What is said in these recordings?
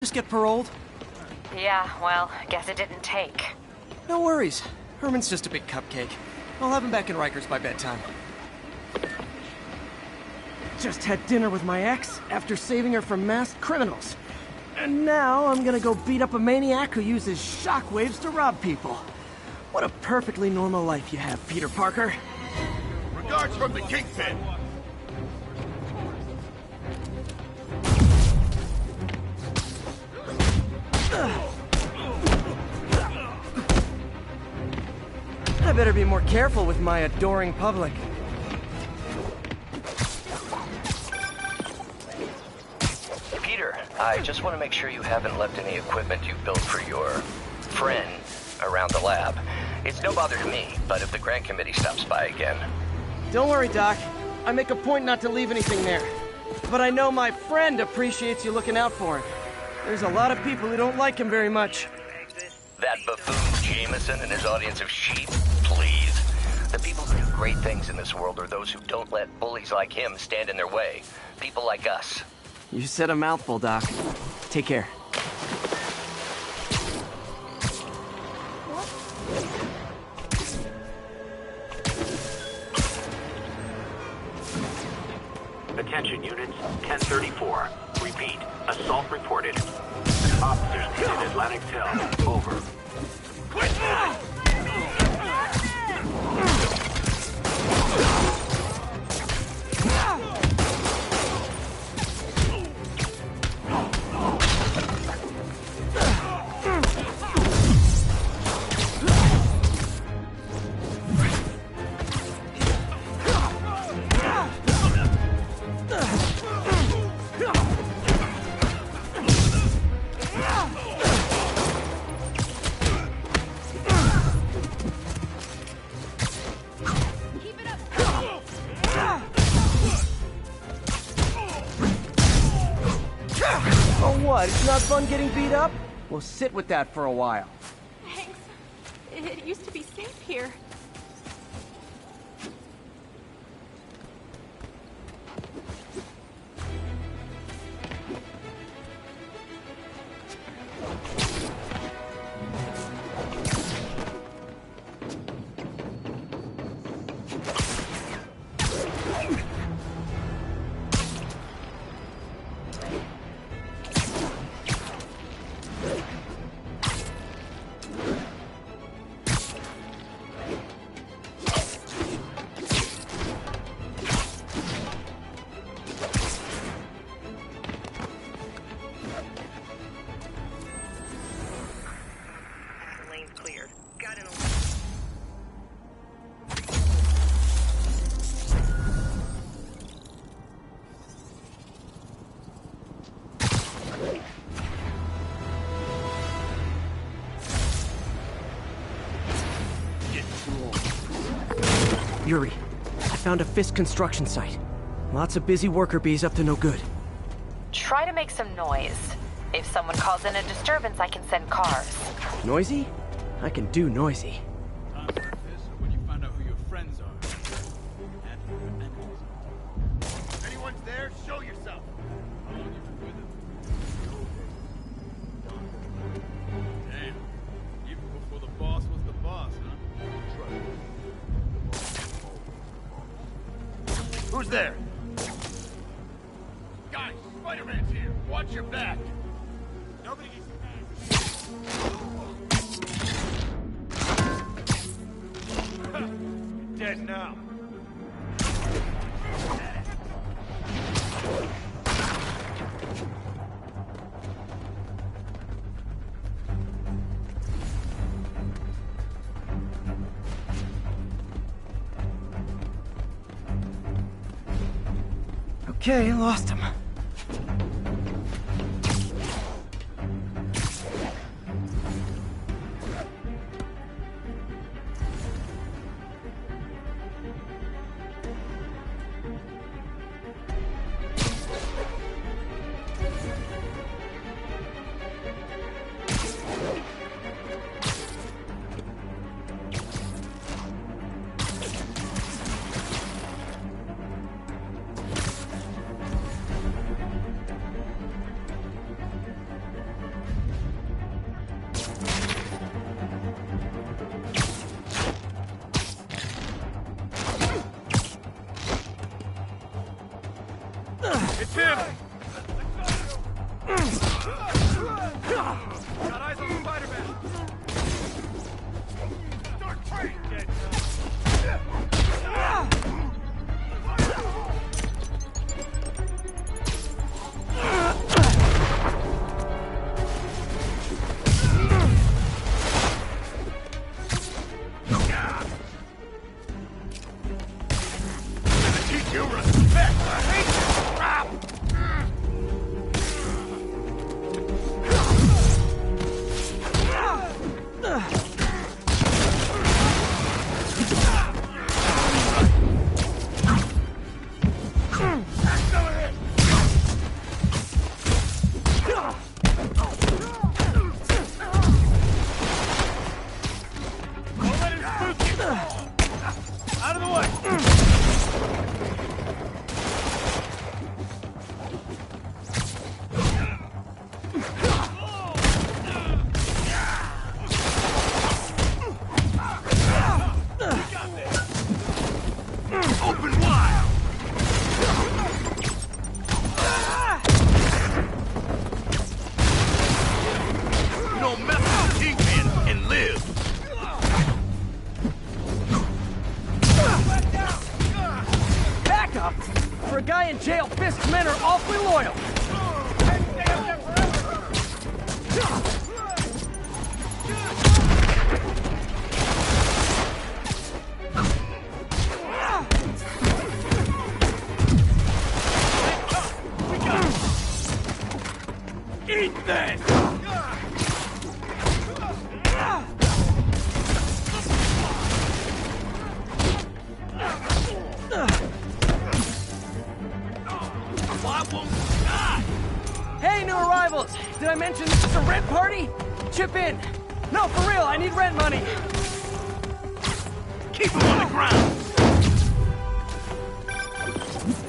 Just get paroled? Yeah, well, guess it didn't take. No worries. Herman's just a big cupcake. I'll have him back in Rikers by bedtime. Just had dinner with my ex after saving her from masked criminals. And now I'm gonna go beat up a maniac who uses shockwaves to rob people. What a perfectly normal life you have, Peter Parker. Regards from the Kingpin. I better be more careful with my adoring public. Peter, I just want to make sure you haven't left any equipment you built for your friend around the lab. It's no bother to me, but if the grant committee stops by again... Don't worry, Doc. I make a point not to leave anything there. But I know my friend appreciates you looking out for him. There's a lot of people who don't like him very much. That buffoon Jameson and his audience of sheep? Please. The people who do great things in this world are those who don't let bullies like him stand in their way. People like us. You said a mouthful, Doc. Take care. Attention units, 1034. Repeat, assault reported. Officers needed Atlantic Hill. Over. What, it's not fun getting beat up? We'll sit with that for a while. Thanks. It used to be safe here. Yuri, I found a Fisk construction site. Lots of busy worker bees up to no good. Try to make some noise. If someone calls in a disturbance, I can send cars. Noisy? I can do noisy. Time for this, or when you find out who your friends are. And who your enemies are. Anyone's there? Show yourself. How long you been with him? Damn. Even before the boss was the boss, huh? Who's there? Guys, Spider-Man's here. Watch your back. Nobody gets dead now. Okay, lost him. It's him! Got eyes on Spider-Man! Start praying, dead! Teach you respect! I hate this crap! Out of the way! Open wide! You don't mess with the Kingpin and live! Backup? For a guy in jail, Fisk's men are awfully loyal. Eat this! Why won't you die? Hey, new arrivals! Did I mention this is a rent party? Chip in. No, for real, I need rent money. Keep him on the ground!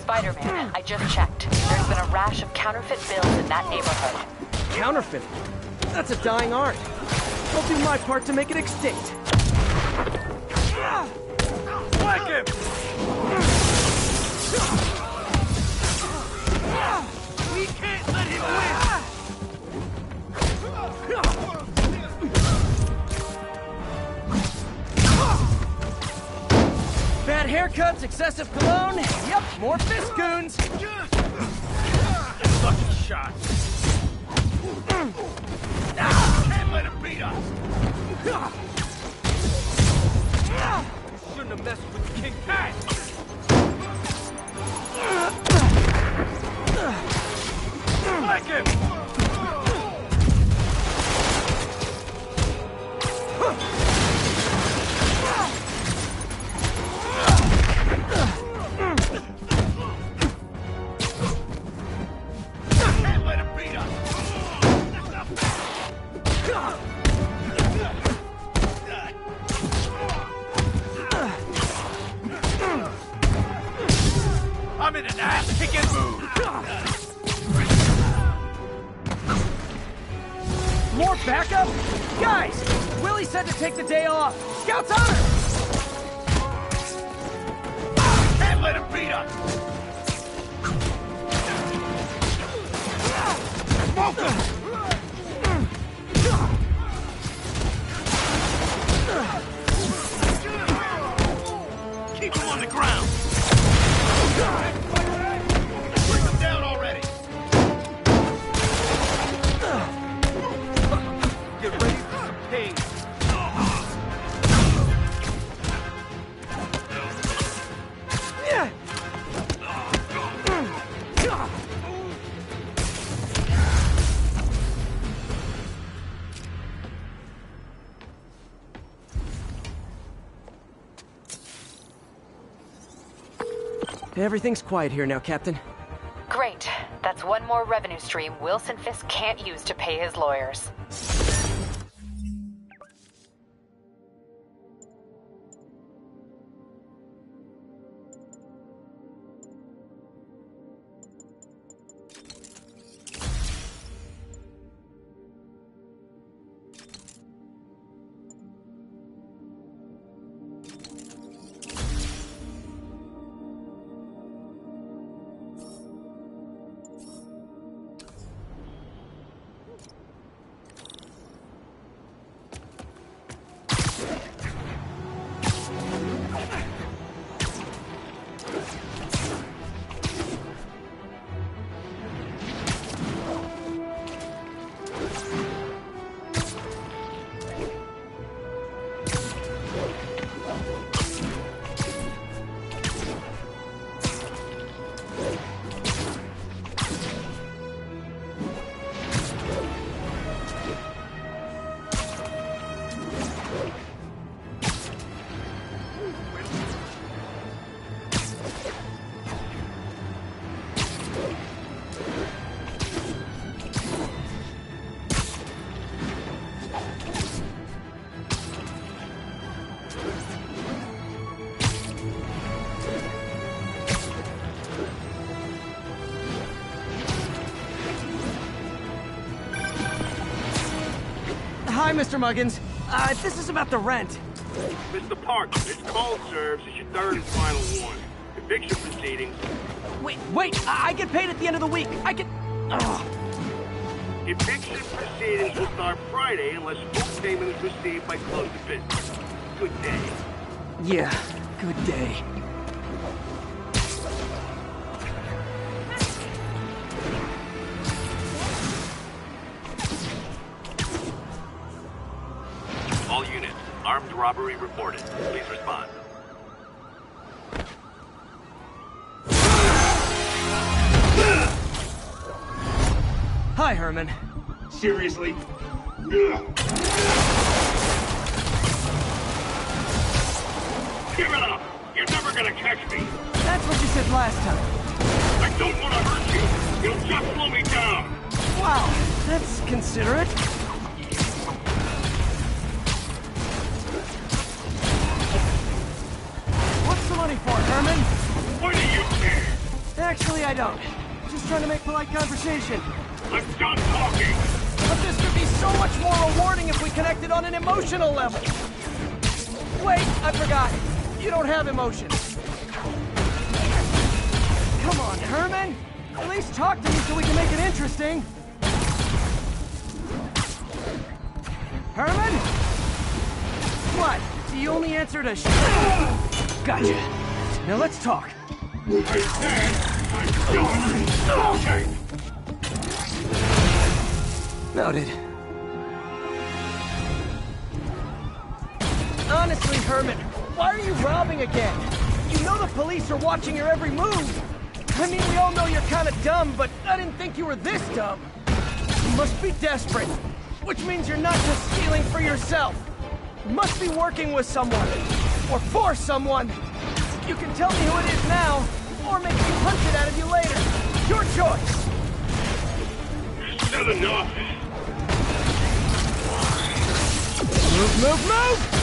Spider-Man, I just checked. There's been a rash of counterfeit bills in that neighborhood. Counterfeit. That's a dying art. I'll do my part to make it extinct. Whack him! We can't let him win! Bad haircuts, excessive cologne. Yep, more Fisk goons. Lucky shot. Can't let him beat us! Shouldn't have messed with the Kingpin! Like him! Can't let him beat us! I'm in an ass-kicking mood! More backup? Guys, Willie said to take the day off. Scout's honor! Can't let him beat us! Smoke him! Keep him on the ground! Bring him down already! Get ready for some pain! Everything's quiet here now, Captain. Great. That's one more revenue stream Wilson Fisk can't use to pay his lawyers. Hi, Mr. Muggins. This is about the rent. Mr. Park, this call serves as your third and final warning. Eviction proceedings. Wait, I get paid at the end of the week. I get... Ugh. Eviction proceedings will start Friday unless full payment is received by close of business. Good day. Yeah, good day. All units, armed robbery reported. Please respond. Hi, Herman. Seriously? Give it up! You're never gonna catch me! That's what you said last time. I don't want to hurt you! You'll just slow me down! Wow, that's considerate. What's the money for, Herman? What do you care? Actually, I don't. Just trying to make polite conversation. I'm done talking! But this could be so much more rewarding if we connected on an emotional level. Wait, I forgot. You don't have emotions. Come on, Herman. At least talk to me so we can make it interesting. Herman? What? Do you only answer to Gotcha. Now let's talk. I said I'm done talking! Noted. Honestly, Herman, why are you robbing again? You know the police are watching your every move. I mean, we all know you're kind of dumb, but I didn't think you were this dumb. You must be desperate, which means you're not just stealing for yourself. You must be working with someone, or for someone. You can tell me who it is now, or make me punch it out of you later. Your choice. Said enough! Move, move, move!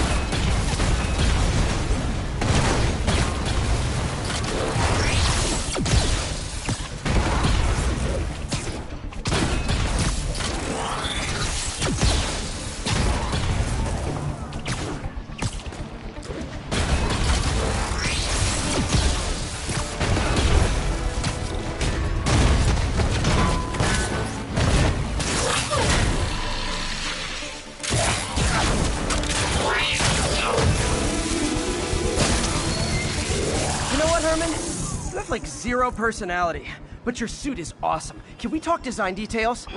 Like zero personality, but your suit is awesome. Can we talk design details?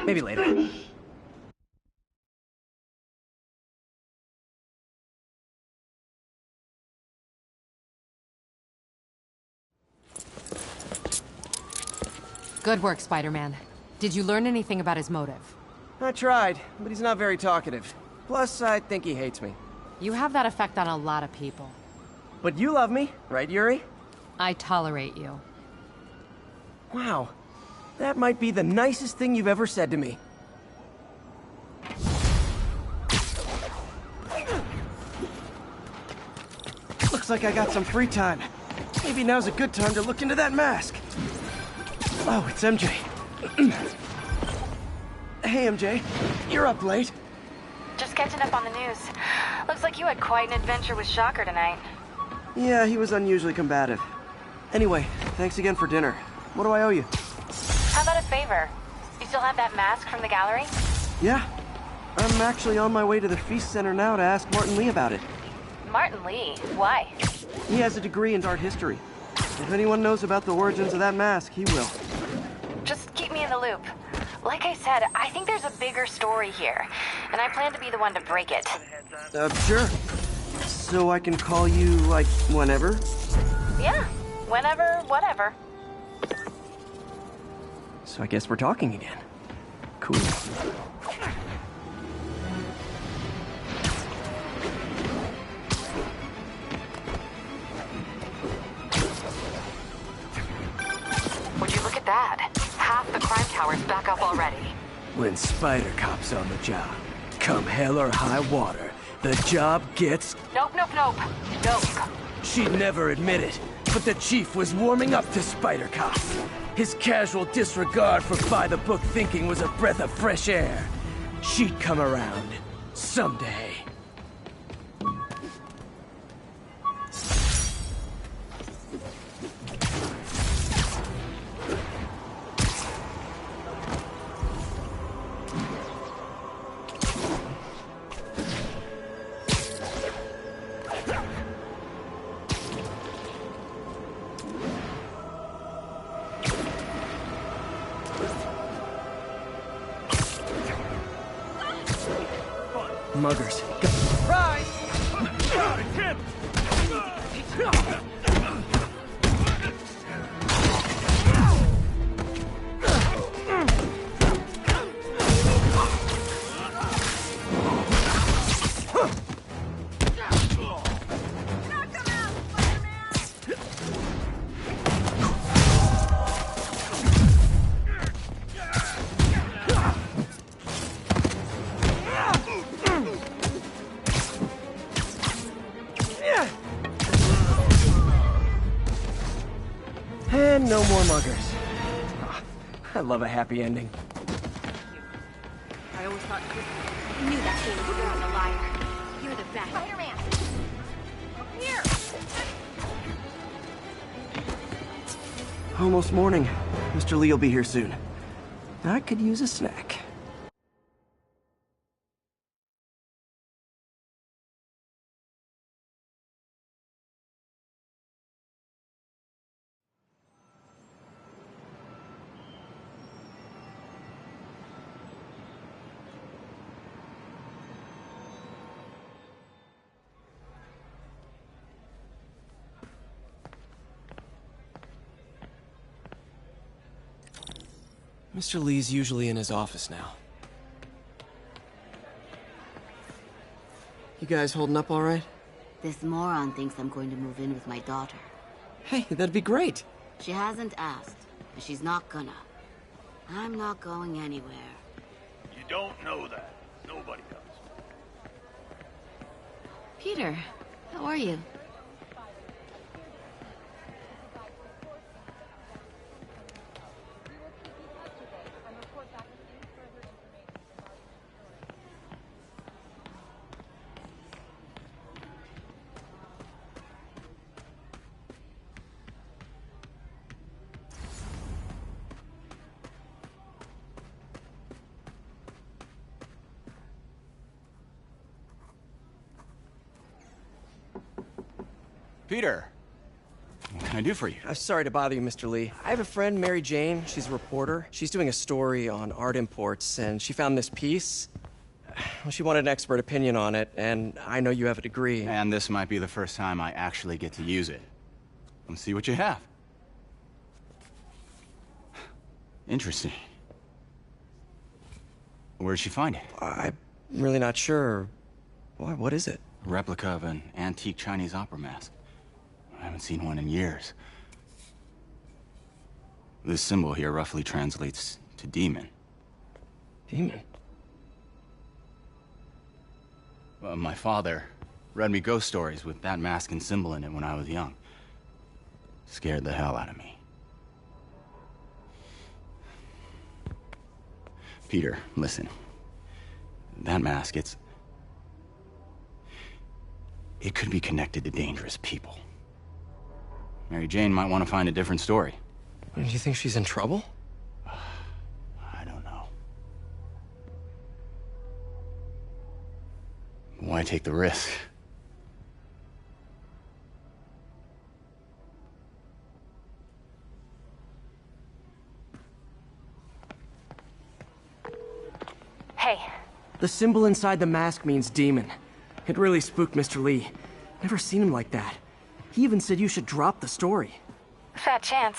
Maybe later. Good work, Spider-Man. Did you learn anything about his motive? I tried, but he's not very talkative. Plus, I think he hates me. You have that effect on a lot of people. But you love me, right, Yuri? I tolerate you. Wow. That might be the nicest thing you've ever said to me. Looks like I got some free time. Maybe now's a good time to look into that mask. Oh, it's MJ. Hey, MJ. You're up late. Just catching up on the news. Looks like you had quite an adventure with Shocker tonight. Yeah, he was unusually combative. Anyway, thanks again for dinner. What do I owe you? How about a favor? You still have that mask from the gallery? Yeah. I'm actually on my way to the Feast Center now to ask Martin Lee about it. Martin Lee? Why? He has a degree in art history. If anyone knows about the origins of that mask, he will. Just keep me in the loop. Like I said, I think there's a bigger story here, and I plan to be the one to break it. Sure. So I can call you, like, whenever? Yeah, whenever, whatever. So I guess we're talking again. Cool. Would you look at that? Half the crime tower's back up already. When Spider Cop's on the job, come hell or high water, the job gets... Nope, nope, nope. Nope. She'd never admit it, But the chief was warming up to Spider Cop. His casual disregard for by-the-book thinking was a breath of fresh air. She'd come around. Someday. Muggers. Rise! Got it, Kim! And no more muggers. Ah, I love a happy ending. I always thought I knew that thing was a liar. You're the best. Spider-Man! Here! Almost morning. Mr. Lee will be here soon. I could use a snack. Mr. Lee's usually in his office now. You guys holding up all right? This moron thinks I'm going to move in with my daughter. Hey, that'd be great. She hasn't asked, and she's not gonna. I'm not going anywhere. You don't know that. Nobody does. Peter, how are you? Peter, what can I do for you? Sorry to bother you, Mr. Lee. I have a friend, Mary Jane. She's a reporter. She's doing a story on art imports, and she found this piece. Well, she wanted an expert opinion on it, and I know you have a degree. And this might be the first time I actually get to use it. Let's see what you have. Interesting. Where did she find it? I'm really not sure. Why, what is it? A replica of an antique Chinese opera mask. I haven't seen one in years. This symbol here roughly translates to demon. Demon? My father read me ghost stories with that mask and symbol in it when I was young. Scared the hell out of me. Peter, listen. That mask, it could be connected to dangerous people. Mary Jane might want to find a different story. Do you think she's in trouble? I don't know. Why take the risk? Hey, The symbol inside the mask means demon. It really spooked Mr. Lee. Never seen him like that. He even said you should drop the story. fat chance.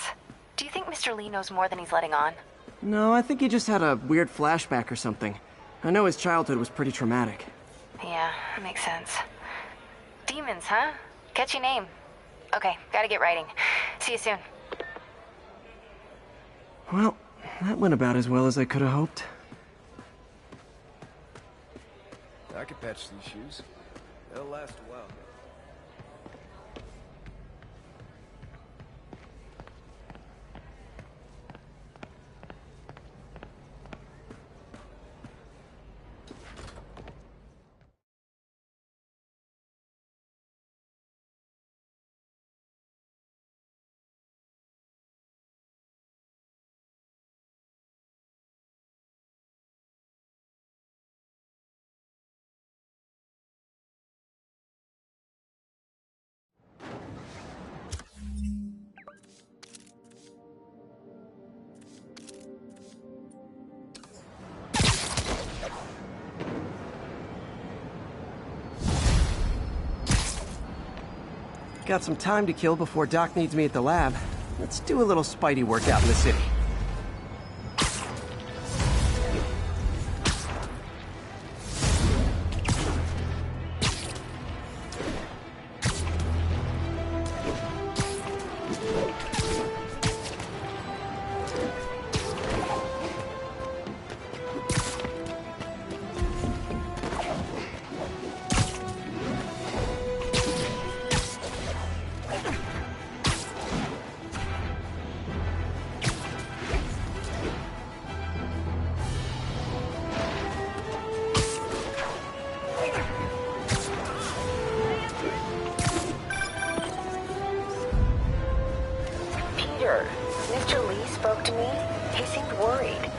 Do you think Mr. Lee knows more than he's letting on? No, I think he just had a weird flashback or something. I know his childhood was pretty traumatic. Yeah, that makes sense. Demons, huh? Catchy name. Okay, gotta get writing. See you soon. Well, that went about as well as I could have hoped. I could patch these shoes. They'll last a while. Got some time to kill before Doc needs me at the lab. Let's do a little Spidey workout in the city. Mr. Lee spoke to me. He seemed worried.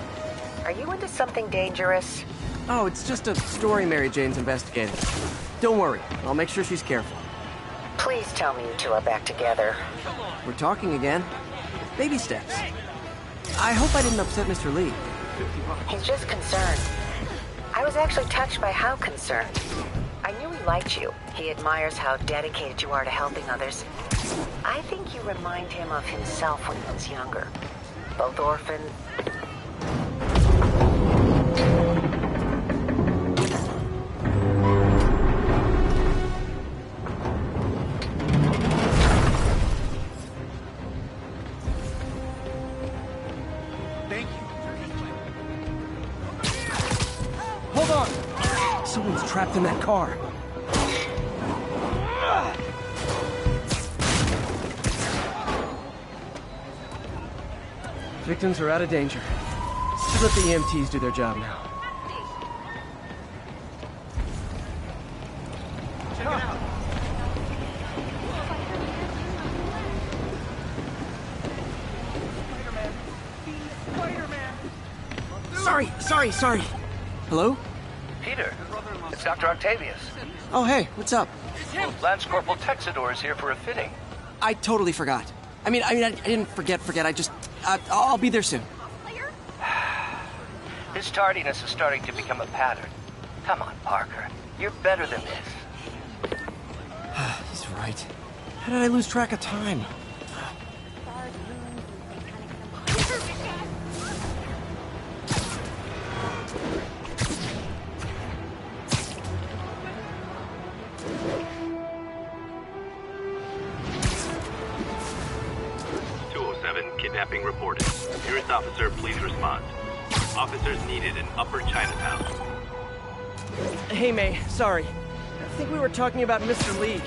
Are you into something dangerous? Oh, it's just a story Mary Jane's investigating. Don't worry, I'll make sure she's careful. Please tell me you two are back together. We're talking again. Baby steps. I hope I didn't upset Mr. Lee. He's just concerned. I was actually touched by how concerned. I knew he liked you. He admires how dedicated you are to helping others. I think you remind him of himself when he was younger. Both orphans. Thank you. Hold on! Someone's trapped in that car. Victims are out of danger. Let's let the EMTs do their job now. Check it out. Sorry. Hello? Peter, it's Dr. Octavius. Oh, hey, what's up? Lance Corporal Texador is here for a fitting. I totally forgot. I didn't forget. I just, I'll be there soon. His tardiness is starting to become a pattern. Come on, Parker. You're better than this. He's right. How did I lose track of time? Kidnapping reported. Nearest officer, please respond. Officers needed in Upper Chinatown. Hey, May, sorry. I think we were talking about Mr. Lee.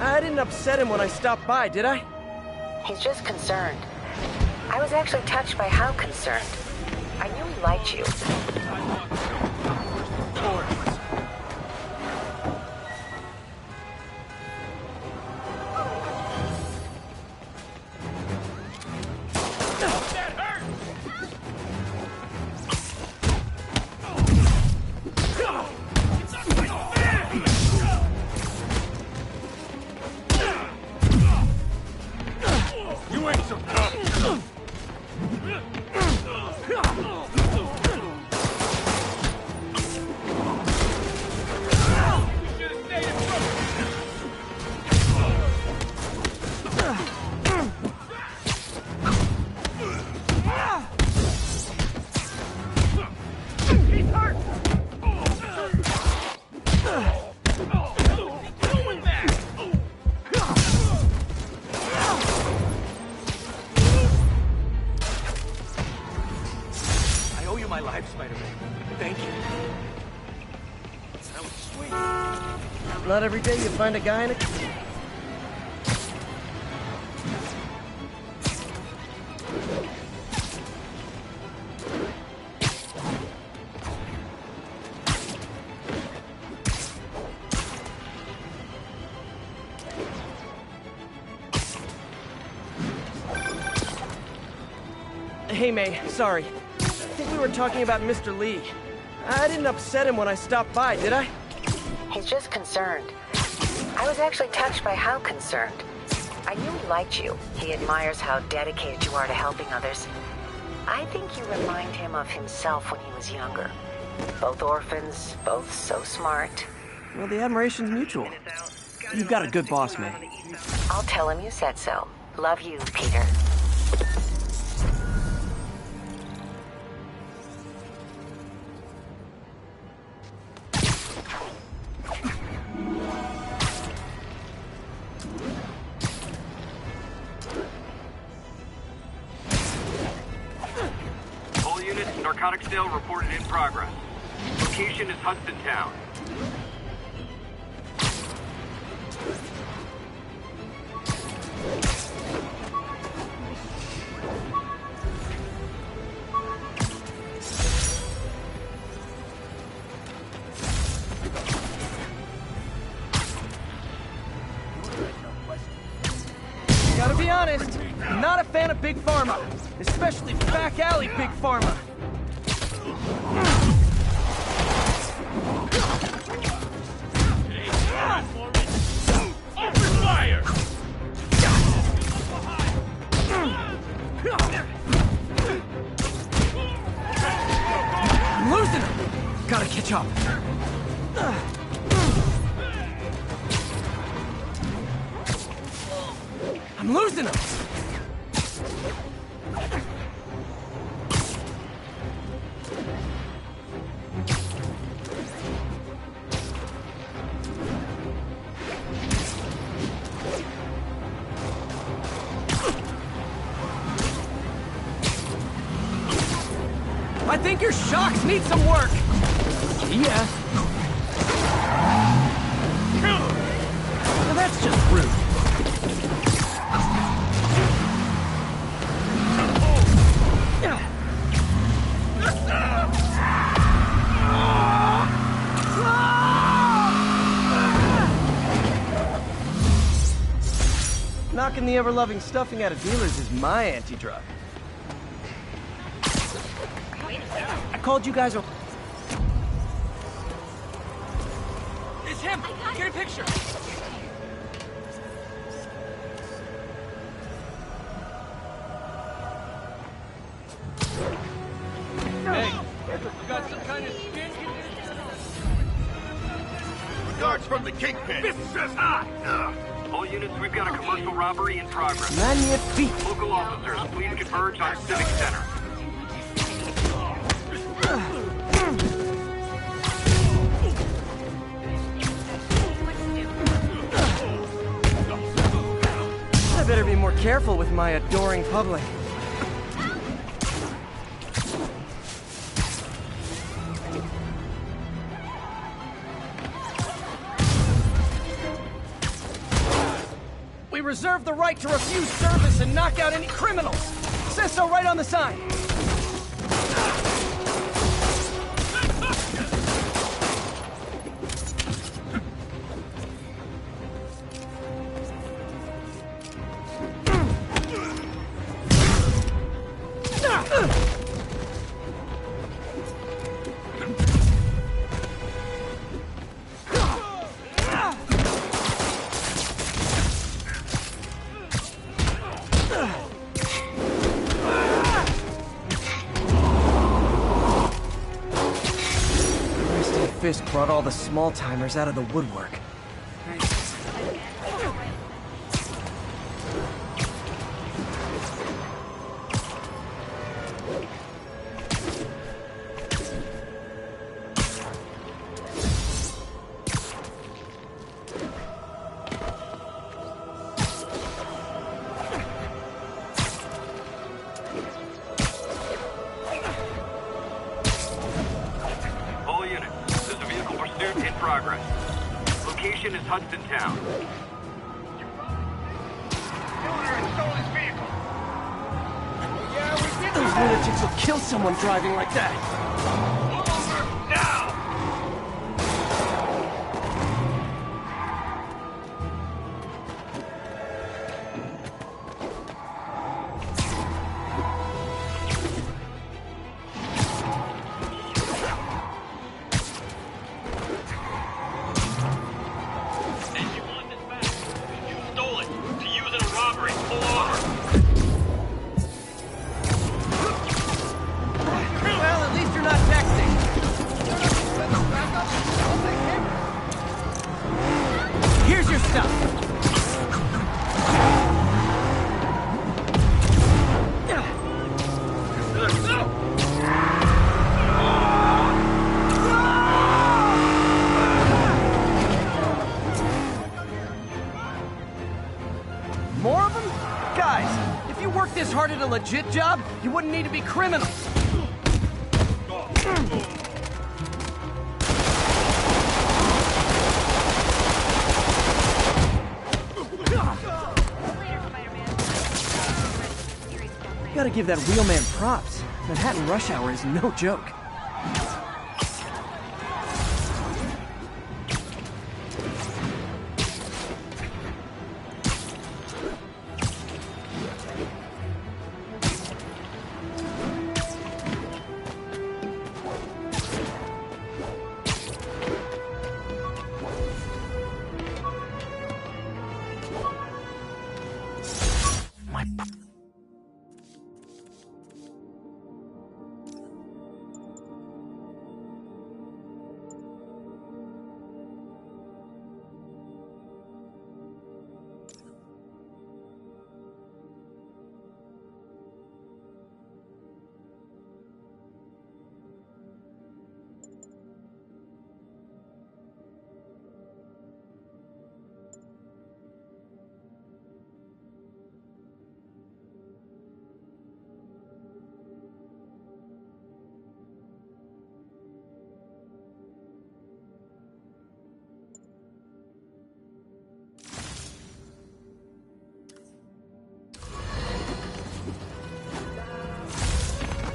I didn't upset him when I stopped by, did I? He's just concerned. I was actually touched by how concerned. I knew he liked you. My life, Spider-Man. Thank you. That was sweet. Not every day you find a guy in a... Hey, May, sorry. I think we were talking about Mr. Lee. I didn't upset him when I stopped by, did I? He's just concerned. I was actually touched by how concerned. I knew he liked you. He admires how dedicated you are to helping others. I think you remind him of himself when he was younger. Both orphans, both so smart. Well, the admiration's mutual. You've got a good boss, man. I'll tell him you said so. Love you, Peter. All units, narcotics sale reported in progress. Location is Hudsontown. Gotta be honest, I'm not a fan of Big Pharma, especially back alley Big Pharma. Open fire! I'm losing him! Gotta catch up. I'm losing him! I think your shocks need some work! Yeah. Now that's just rude. Knocking the ever-loving stuffing out of dealers is my anti-drug. I called you guys. It's him! Get a picture! Hey, you got some kind of skin condition? Regards from the Kingpin. This is hot. All units, we've got a commercial robbery in progress. Magnifique! Local officers, please converge on Civic Center. I better be more careful with my adoring public. We reserve the right to refuse service and knock out any criminals. Says so right on the sign. Fisk brought all the small-timers out of the woodwork. All units, there's a vehicle pursuit in progress. Location is Hudsontown. Those lunatics will kill someone driving like that. Now! Well, at least you're not Jack legit job, you wouldn't need to be criminals. Gotta give that wheelman props. Manhattan rush hour is no joke.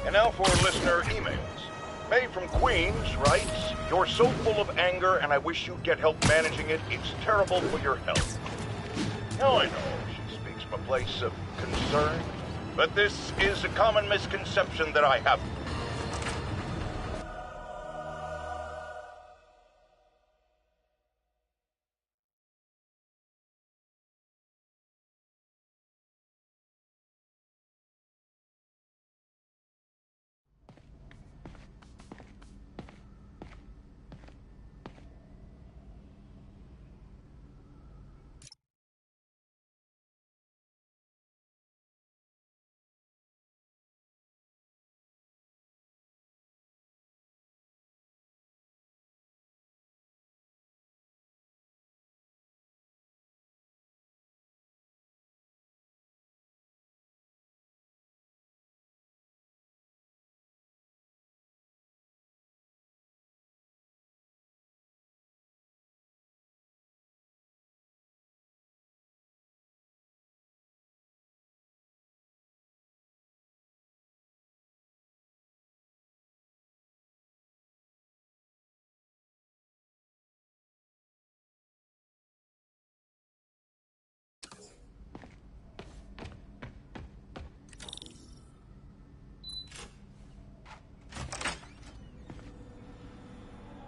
And now for listener emails. May from Queens writes, "You're so full of anger and I wish you'd get help managing it. It's terrible for your health." Now I know she speaks from a place of concern, but this is a common misconception that I have.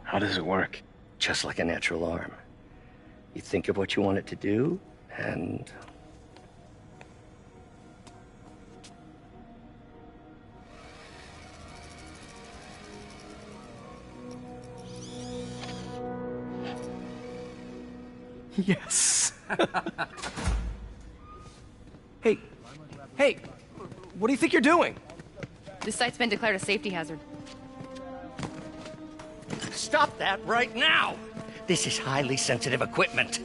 How does it work? Just like a natural arm. You think of what you want it to do, and... Yes. Hey, what do you think you're doing? This site's been declared a safety hazard. Stop that right now! This is highly sensitive equipment.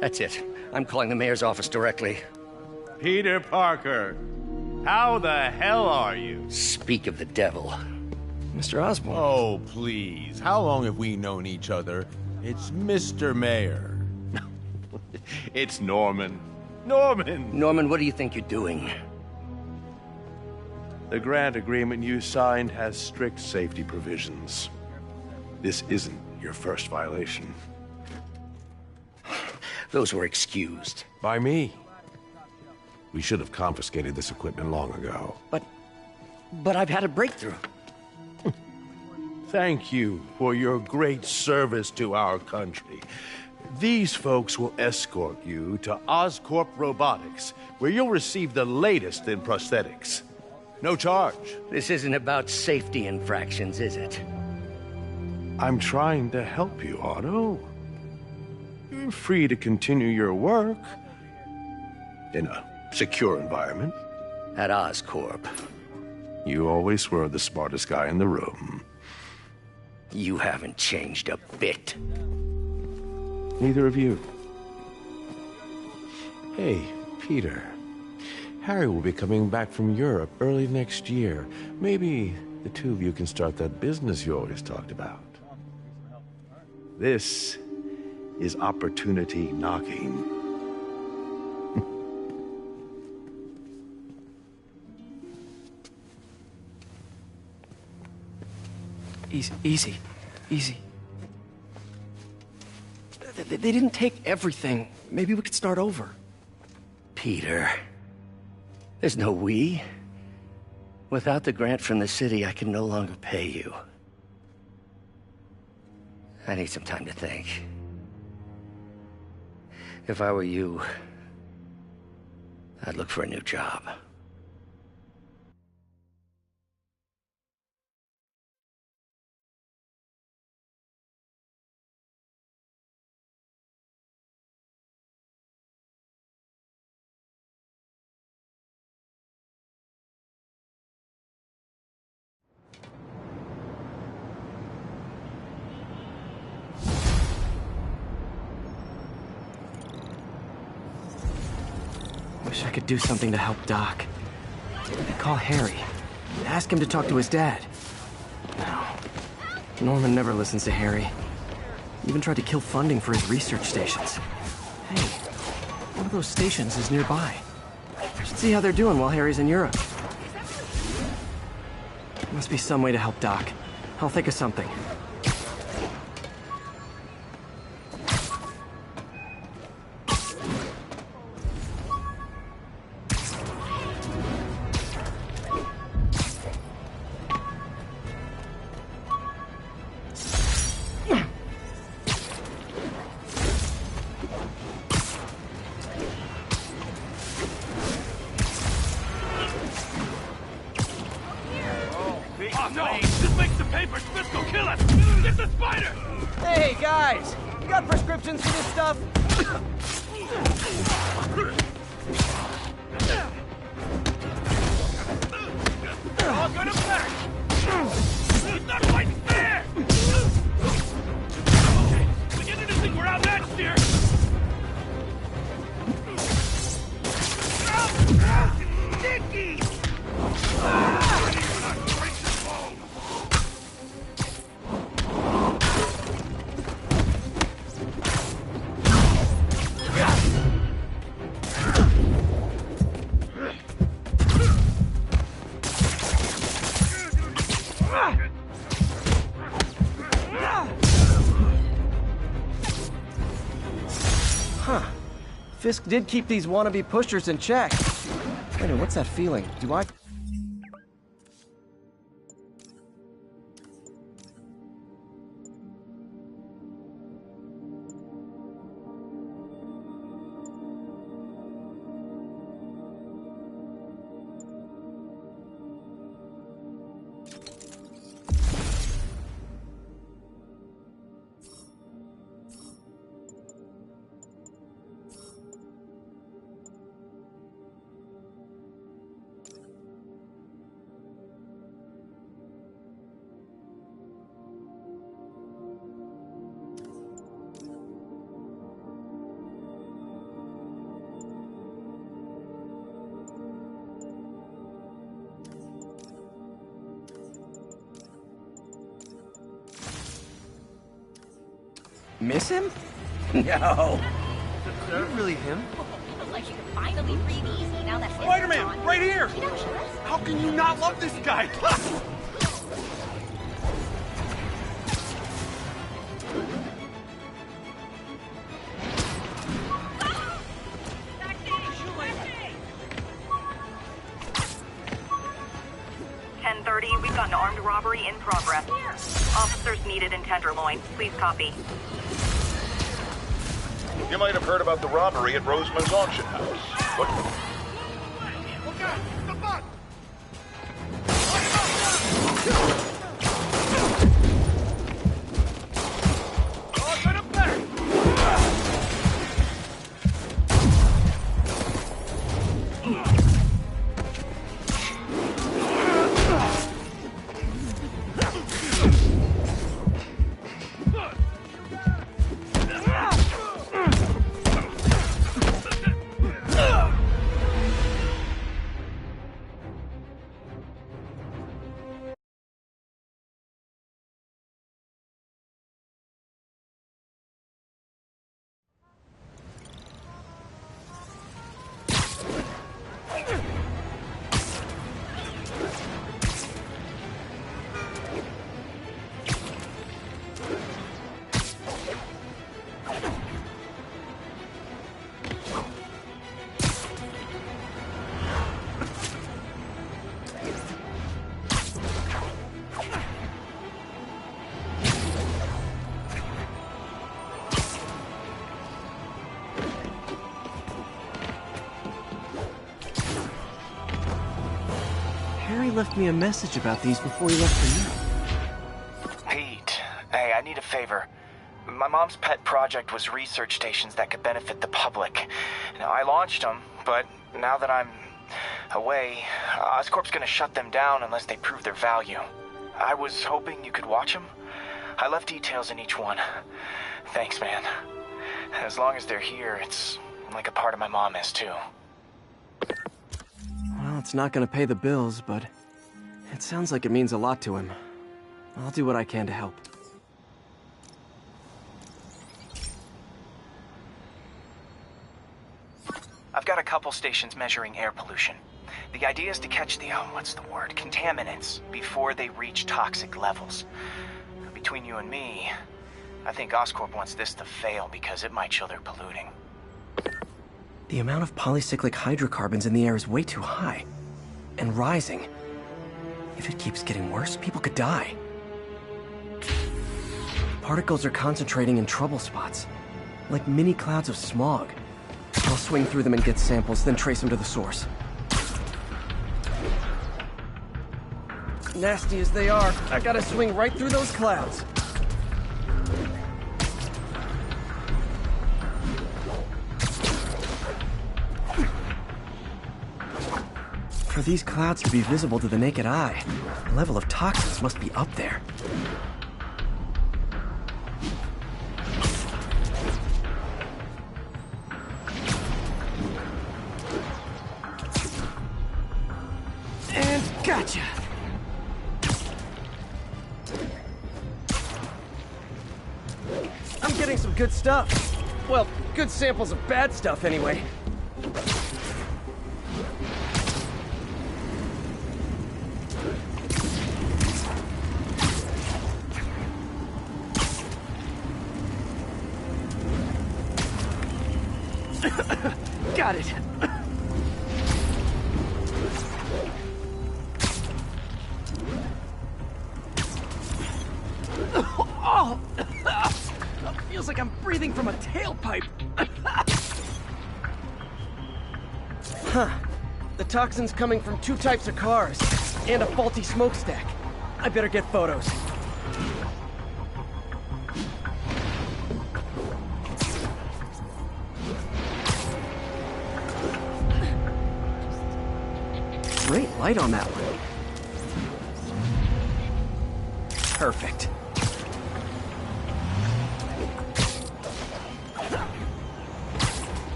That's it. I'm calling the mayor's office directly. Peter Parker, how the hell are you? Speak of the devil. Mr. Osborn. Oh, please. How long have we known each other? It's Mr. Mayor. It's Norman. Norman, what do you think you're doing? The grant agreement you signed has strict safety provisions. This isn't your first violation. Those were excused. By me. We should have confiscated this equipment long ago. But I've had a breakthrough. Thank you for your great service to our country. These folks will escort you to Oscorp Robotics, where you'll receive the latest in prosthetics. No charge. This isn't about safety infractions, is it? I'm trying to help you, Otto. You're free to continue your work in a secure environment. At Oscorp. You always were the smartest guy in the room. You haven't changed a bit. Neither of you. Hey, Peter. Harry will be coming back from Europe early next year. Maybe the two of you can start that business you always talked about. This is opportunity knocking. Easy. They didn't take everything. Maybe we could start over. Peter, there's no we. Without the grant from the city, I can no longer pay you. I need some time to think. If I were you, I'd look for a new job. Wish I could do something to help Doc. Call Harry. Ask him to talk to his dad. No. Norman never listens to Harry. He even tried to kill funding for his research stations. Hey, one of those stations is nearby. I should see how they're doing while Harry's in Europe. There must be some way to help Doc. I'll think of something. Oh, no! This makes the papers! Fisk will kill us! Get the spider! Hey, guys! You got prescriptions for this stuff? All gonna back! He's not fighting fair! Okay, beginning to think we're outmatched here! Sticky! Huh. Fisk did keep these wannabe pushers in check. Wait a minute, what's that feeling? Do I... Miss him? No. Is that really him? Like you can finally breathe easy now that Spider-Man! Right here! How can you not love this guy? We've got an armed robbery in progress. Officers needed in Tenderloin. Please copy. You might have heard about the robbery at Roseman's auction house. What? Look out! The bug! Oh, get him back! you left me a message about these before you left for you. Pete, hey, I need a favor. My mom's pet project was research stations that could benefit the public. Now, I launched them, but now that I'm away, Oscorp's gonna shut them down unless they prove their value. I was hoping you could watch them. I left details in each one. Thanks, man. As long as they're here, it's like a part of my mom is, too. Well, it's not gonna pay the bills, but it sounds like it means a lot to him. I'll do what I can to help. I've got a couple stations measuring air pollution. The idea is to catch the, contaminants before they reach toxic levels. Between you and me, I think Oscorp wants this to fail because it might show they're polluting. The amount of polycyclic hydrocarbons in the air is way too high. And rising. If it keeps getting worse, people could die. Particles are concentrating in trouble spots, like mini clouds of smog. I'll swing through them and get samples, then trace them to the source. Nasty as they are, I gotta swing right through those clouds. For these clouds to be visible to the naked eye, the level of toxins must be up there. And gotcha! I'm getting some good stuff. Well, good samples of bad stuff anyway. Got it. Oh! Feels like I'm breathing from a tailpipe. Huh. The toxin's coming from two types of cars, and a faulty smokestack. I better get photos. Great light on that one. Perfect.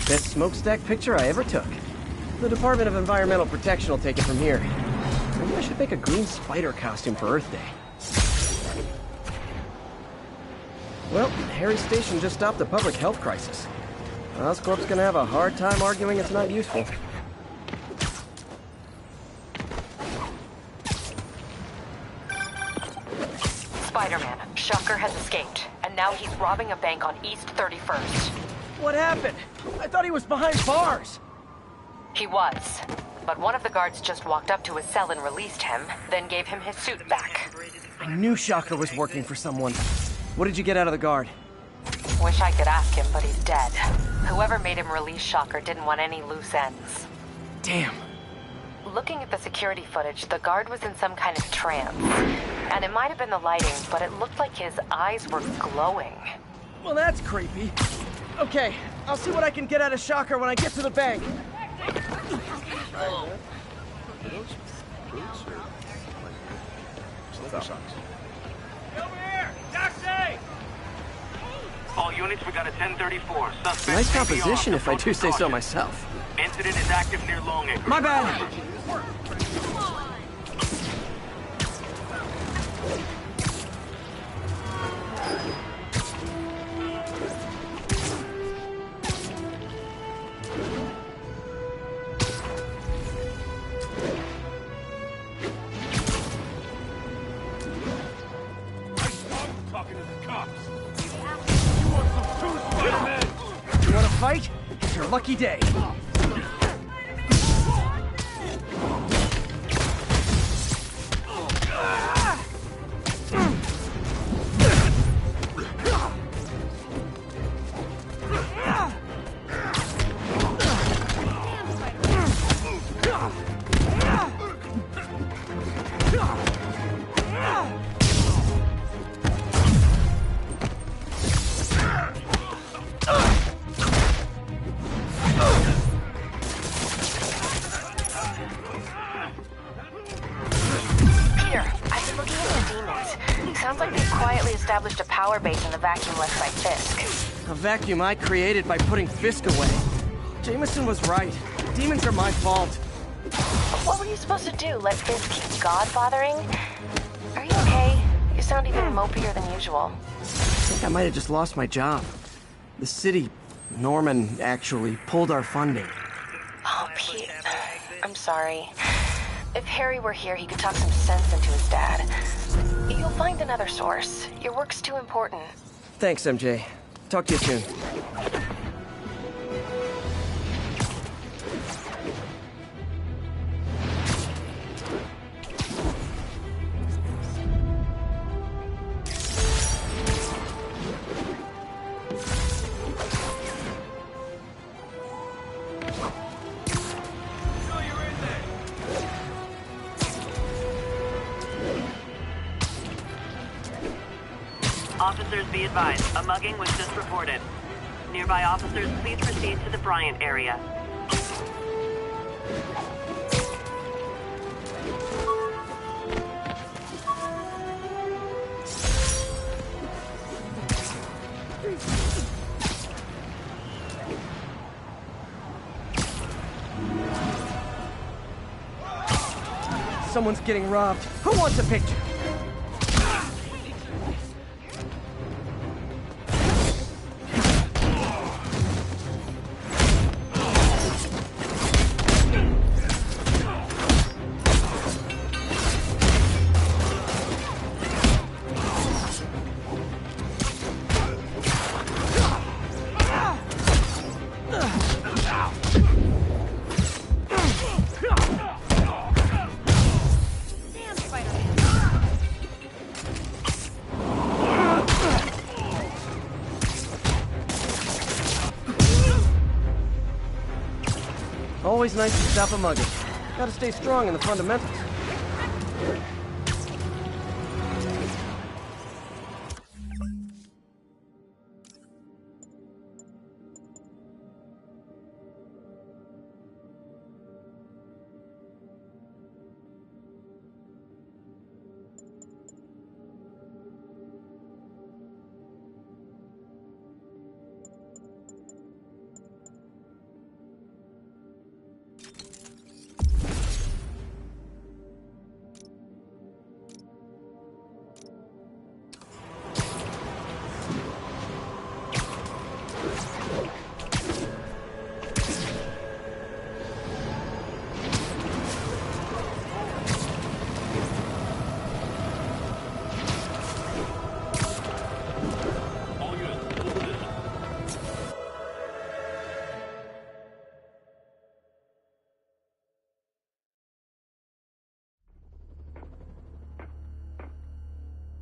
Best smokestack picture I ever took. The Department of Environmental Protection will take it from here. Maybe I should make a green spider costume for Earth Day. Well, Harry's station just stopped a public health crisis. Oscorp's gonna have a hard time arguing it's not useful. Spider-Man, Shocker has escaped, and now he's robbing a bank on East 31st. What happened? I thought he was behind bars. He was, but one of the guards just walked up to his cell and released him, then gave him his suit back. I knew Shocker was working for someone. What did you get out of the guard? Wish I could ask him, but he's dead. Whoever made him release Shocker didn't want any loose ends. Damn. Looking at the security footage, the guard was in some kind of trance. And it might have been the lighting, but it looked like his eyes were glowing. Well, that's creepy. Okay, I'll see what I can get out of Shocker when I get to the bank. Over here! Taxi! All units, we got a 1034. Suspect Nice composition, if I do say so myself. Incident is active near Longacre. My bad. Talking to the cops. You want some too, Spider-Man? You want to fight? It's your lucky day. floor base in the vacuum left by Fisk. A vacuum I created by putting Fisk away. Jameson was right. Demons are my fault. What were you supposed to do? Let Fisk keep God bothering? Are you okay? You sound even mopier than usual. I think I might have just lost my job. The city, Norman, actually pulled our funding. Oh, Pete. I'm sorry. If Harry were here, he could talk some sense into his dad. You'll find another source. Your work's too important. Thanks, MJ. Talk to you soon. Officers be advised, a mugging was just reported. Nearby officers, please proceed to the Bryant area. Someone's getting robbed. Who wants a picture? Always nice to stop a mugging. Gotta stay strong in the fundamentals.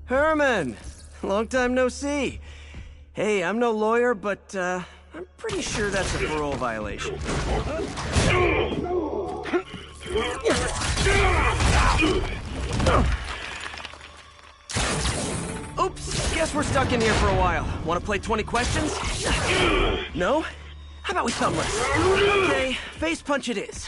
Herman! Long time no see. Hey, I'm no lawyer, but, I'm pretty sure that's a parole violation. Oops, guess we're stuck in here for a while. Want to play 20 questions? No? How about we thumb wrestle? Okay, face punch it is.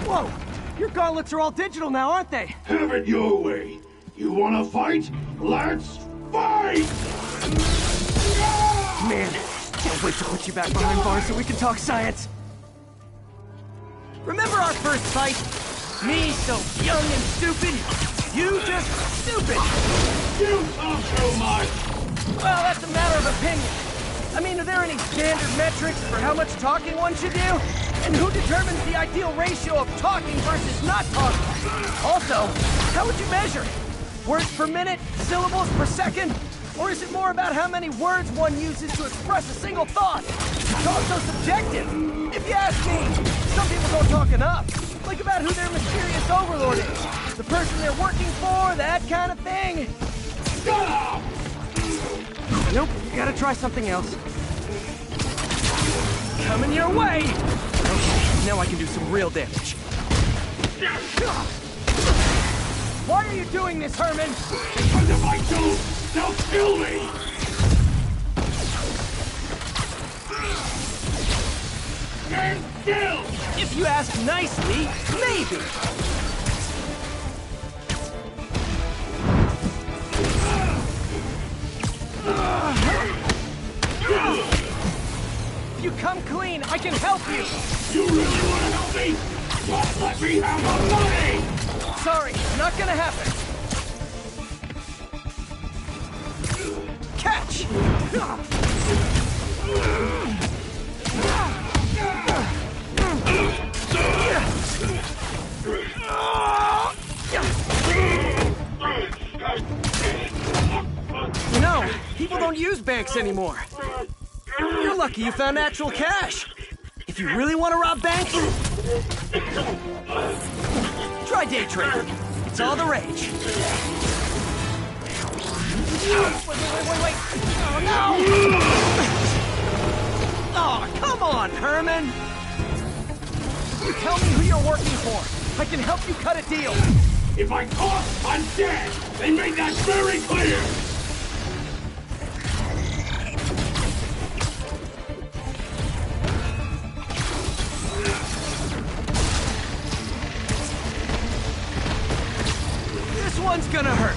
Whoa! Your gauntlets are all digital now, aren't they? Have it your way. You wanna fight? Let's fight! Man, can't wait to put you back behind bars so we can talk science. Remember our first fight? Me so young and stupid, you just stupid. You talk so much. Well, that's a matter of opinion. I mean, are there any standard metrics for how much talking one should do? And who determines the ideal ratio of talking versus not talking? Also, how would you measure it? Words per minute? Syllables per second? Or is it more about how many words one uses to express a single thought? It's also subjective. If you ask me, some people don't talk enough. Like about who their mysterious overlord is. The person they're working for, that kind of thing. Shut up! Nope, gotta try something else. Coming your way! Okay, now I can do some real damage. Why are you doing this, Herman? Because if I don't, they'll kill me! Stand still! If you ask nicely, maybe. I can help you! You really want to help me? Just let me have the money! Sorry, not gonna happen. Catch! You know, people don't use banks anymore. You're lucky you found actual cash. If you really want to rob banks, try day trading. It's all the rage. Wait. Oh, no! Oh, come on, Herman! You tell me who you're working for. I can help you cut a deal. If I talk, I'm dead! They made that very clear! This one's gonna hurt.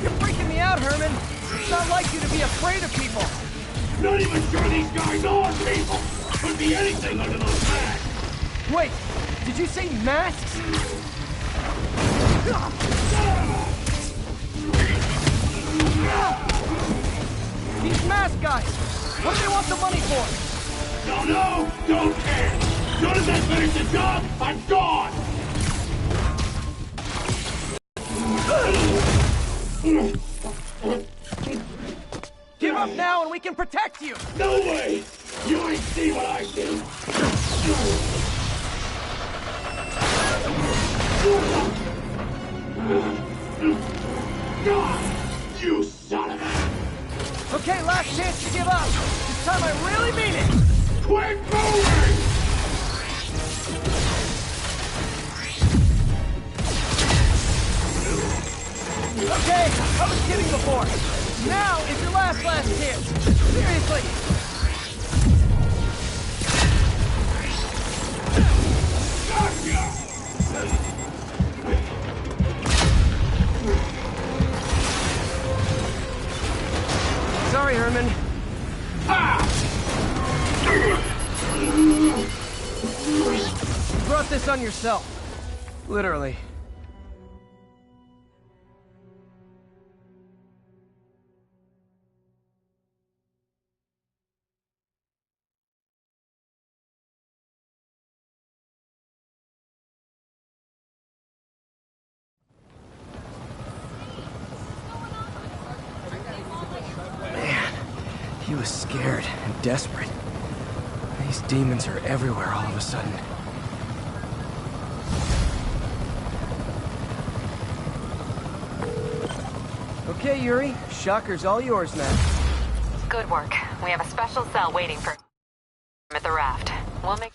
You're freaking me out, Herman. It's not like you to be afraid of people. Not even sure these guys are people! Could be anything under those masks! Wait, did you say masks? These mask guys! What do they want the money for? Don't know! Don't care! As soon as I finish the job, I'm gone! Give up now and we can protect you! No way! You ain't see what I do! God! You son of a... Okay, last chance to give up. This time I really mean it! Quit moving! Okay, I was kidding before. Now is your last chance. Seriously. Sorry, Herman. You brought this on yourself. Literally. He was scared and desperate. These demons are everywhere all of a sudden. Okay, Yuri. Shocker's all yours now. Good work. We have a special cell waiting for at the raft. We'll make...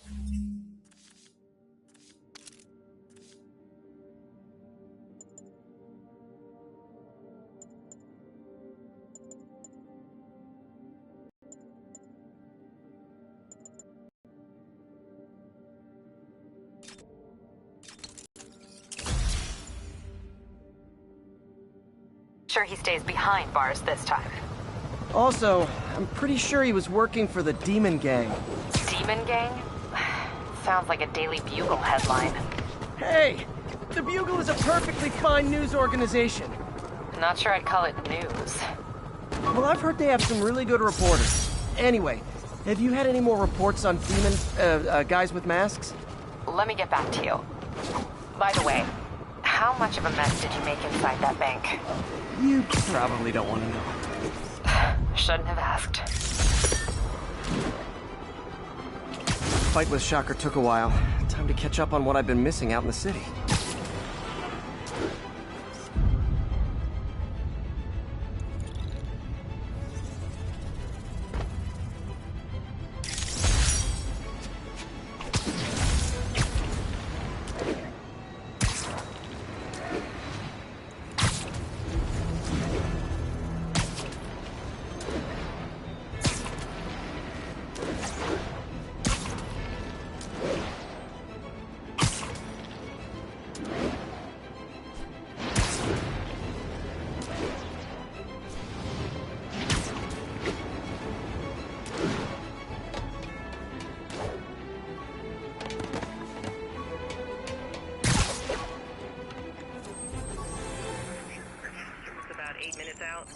Sure he stays behind bars this time. Also, I'm pretty sure he was working for the Demon Gang. Demon Gang? Sounds like a Daily Bugle headline. Hey! The Bugle is a perfectly fine news organization. Not sure I'd call it news. Well, I've heard they have some really good reporters. Anyway, have you had any more reports on guys with masks? Let me get back to you. By the way, how much of a mess did you make inside that bank? You probably don't want to know. Shouldn't have asked. Fight with Shocker took a while. Time to catch up on what I've been missing out in the city. out.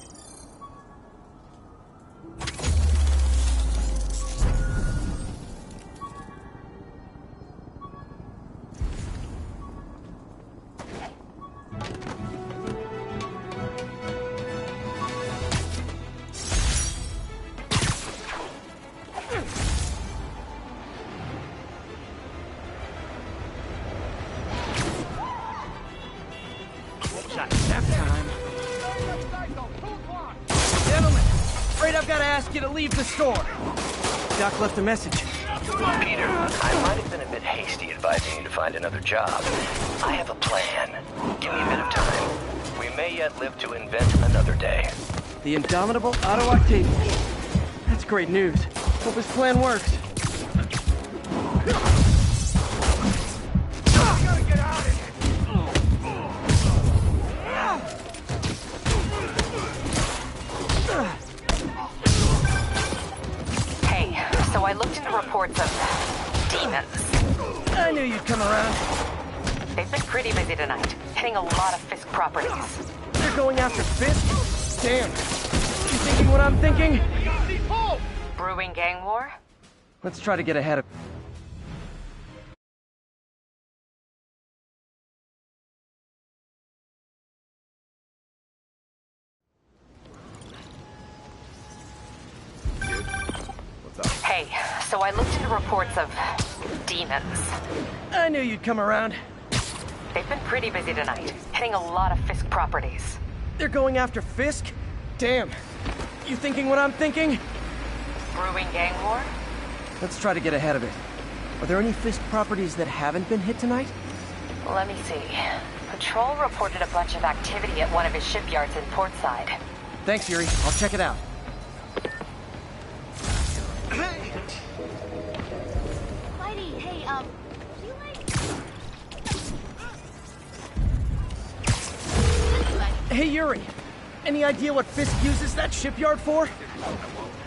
I've got to ask you to leave the store. Doc left a message. Peter, I might have been a bit hasty advising you to find another job. I have a plan. Give me a bit of time. We may yet live to invent another day. The indomitable Otto Octavian. That's great news. Hope his plan works. So I looked into reports of demons. I knew you'd come around. They've been pretty busy tonight, hitting a lot of Fisk properties. They're going after Fisk? Damn. You thinking what I'm thinking? Brewing gang war? Let's try to get ahead of... Hey, so I looked into reports of demons. I knew you'd come around. They've been pretty busy tonight, hitting a lot of Fisk properties. They're going after Fisk? Damn. You thinking what I'm thinking? Brewing gang war? Let's try to get ahead of it. Are there any Fisk properties that haven't been hit tonight? Let me see. Patrol reported a bunch of activity at one of his shipyards in Portside. Thanks, Yuri. I'll check it out. Whitey, hey, you like... Hey, Yuri. Any idea what Fisk uses that shipyard for?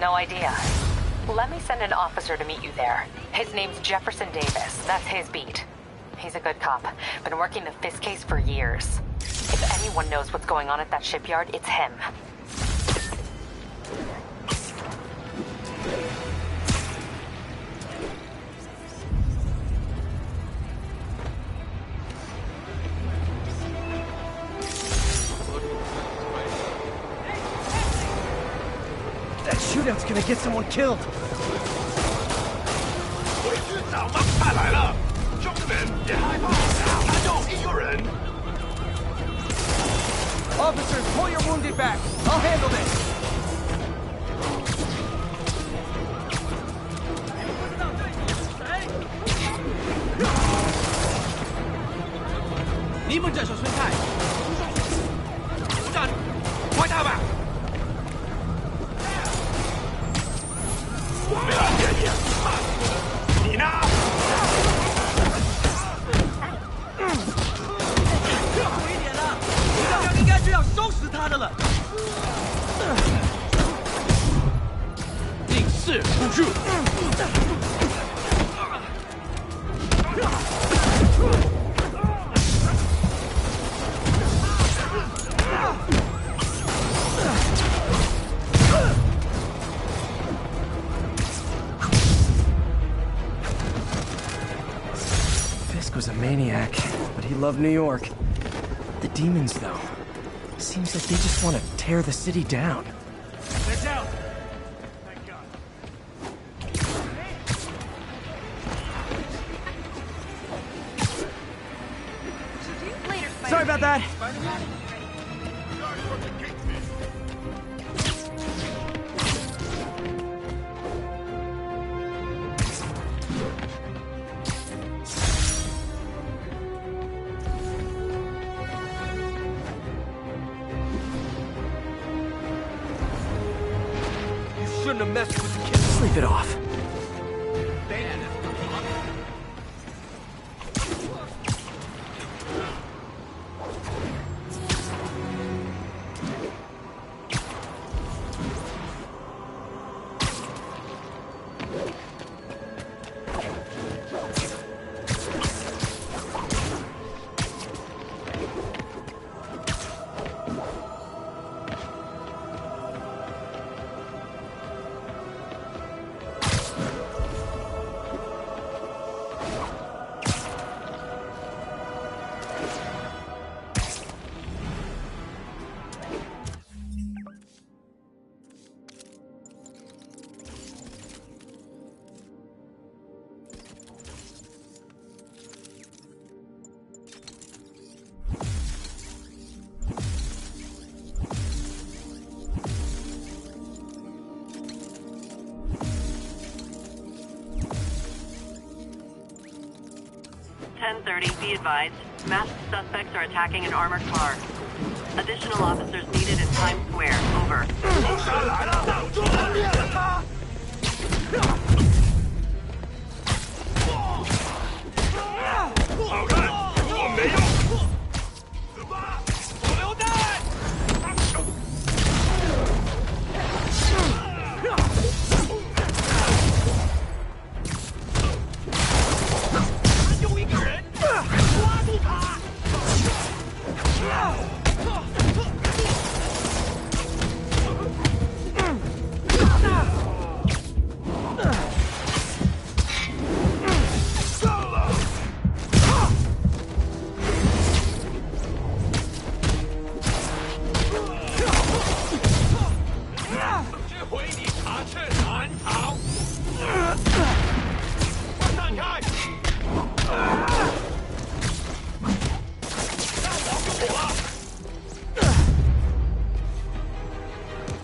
No idea. Let me send an officer to meet you there. His name's Jefferson Davis. That's his beat. He's a good cop. Been working the Fisk case for years. If anyone knows what's going on at that shipyard, it's him. That shootout's gonna get someone killed. Officers, pull your wounded back. I'll handle this. 你们这手孙菜，站，快他吧！你呢？苦一点了，刚刚应该就要收拾他的了。应势突出。 Fisk was a maniac, but he loved New York. The demons, though, seems like they just want to tear the city down. They're down. Thank God. Sorry about that. Shouldn't have messed with the kids. Sleep it off. 1030, be advised. Masked suspects are attacking an armored car. Additional officers needed in Times Square. Over.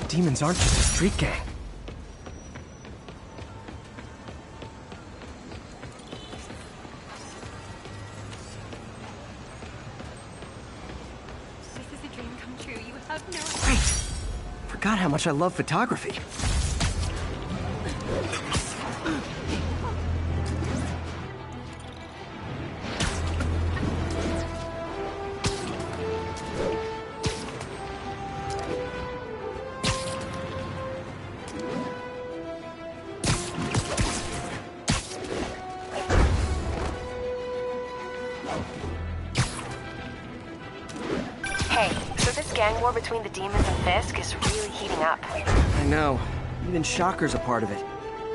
Demons aren't just a street gang. This is a dream come true. You have no... Wait! Forgot how much I love photography. Gang war between the demons and Fisk is really heating up. I know. Even Shocker's a part of it.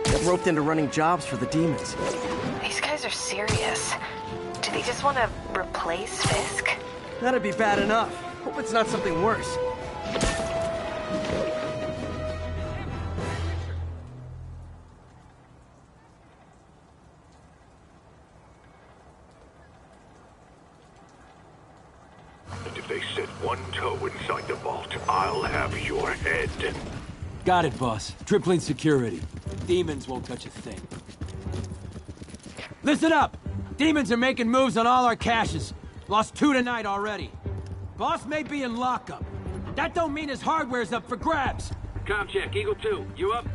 Got roped into running jobs for the demons. These guys are serious. Do they just want to replace Fisk? That'd be bad enough. Hope it's not something worse. They set one toe inside the vault, I'll have your head. Got it, boss. Tripling security. Demons won't touch a thing. Listen up! Demons are making moves on all our caches. Lost 2 tonight already. Boss may be in lockup. That don't mean his hardware's up for grabs. Com check, Eagle 2, you up?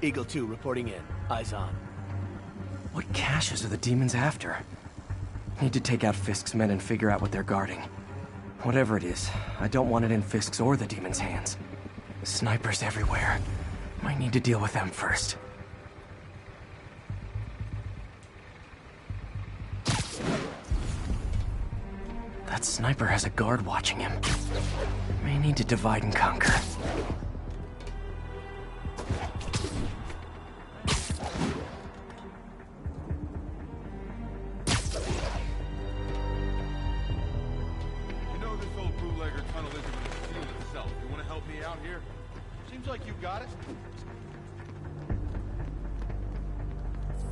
Eagle 2 reporting in. Eyes on. What caches are the demons after? Need to take out Fisk's men and figure out what they're guarding. Whatever it is, I don't want it in Fisk's or the demons' hands. Snipers everywhere. Might need to deal with them first. That sniper has a guard watching him. May need to divide and conquer. Like you got it.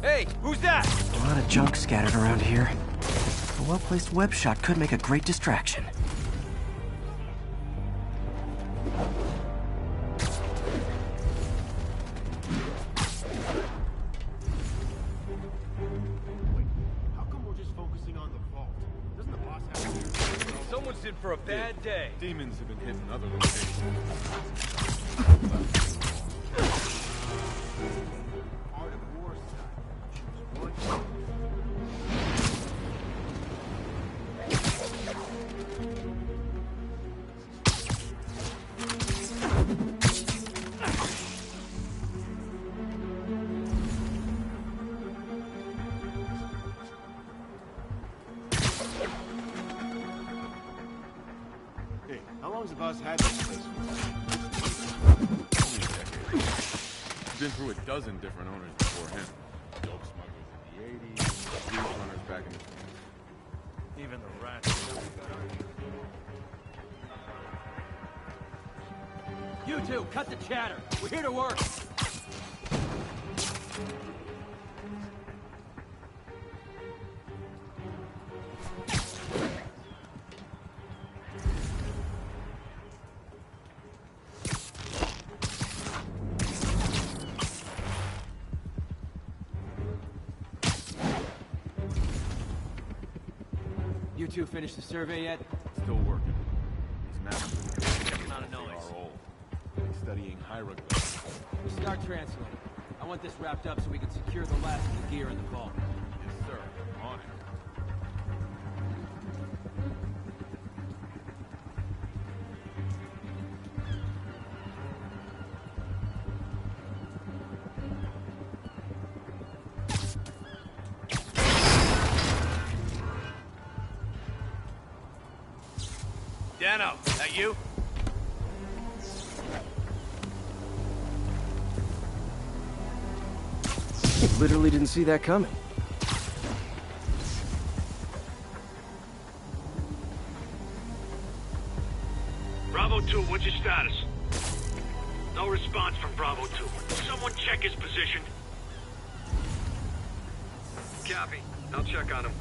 Hey, who's that? A lot of junk scattered around here. A well-placed web shot could make a great distraction. How come we're just focusing on the vault? Doesn't the boss have to... Someone's in for a bad day. Demons have been hitting other locations. Art of War style. Choose one. Hey, how long has the boss had this place for? Been through a dozen different owners before him. Dope smugglers in the 80s, blues runners back in the... Even the rats. You two, cut the chatter. We're here to work. You two finished the survey yet? Still working. These maps are old. Like studying hieroglyphs. Start translating. I want this wrapped up so we can secure the last of the gear in the vault. Yes, sir. On it. Dano, that you? Literally didn't see that coming. Bravo 2, what's your status? No response from Bravo 2. Someone check his position. Copy. I'll check on him.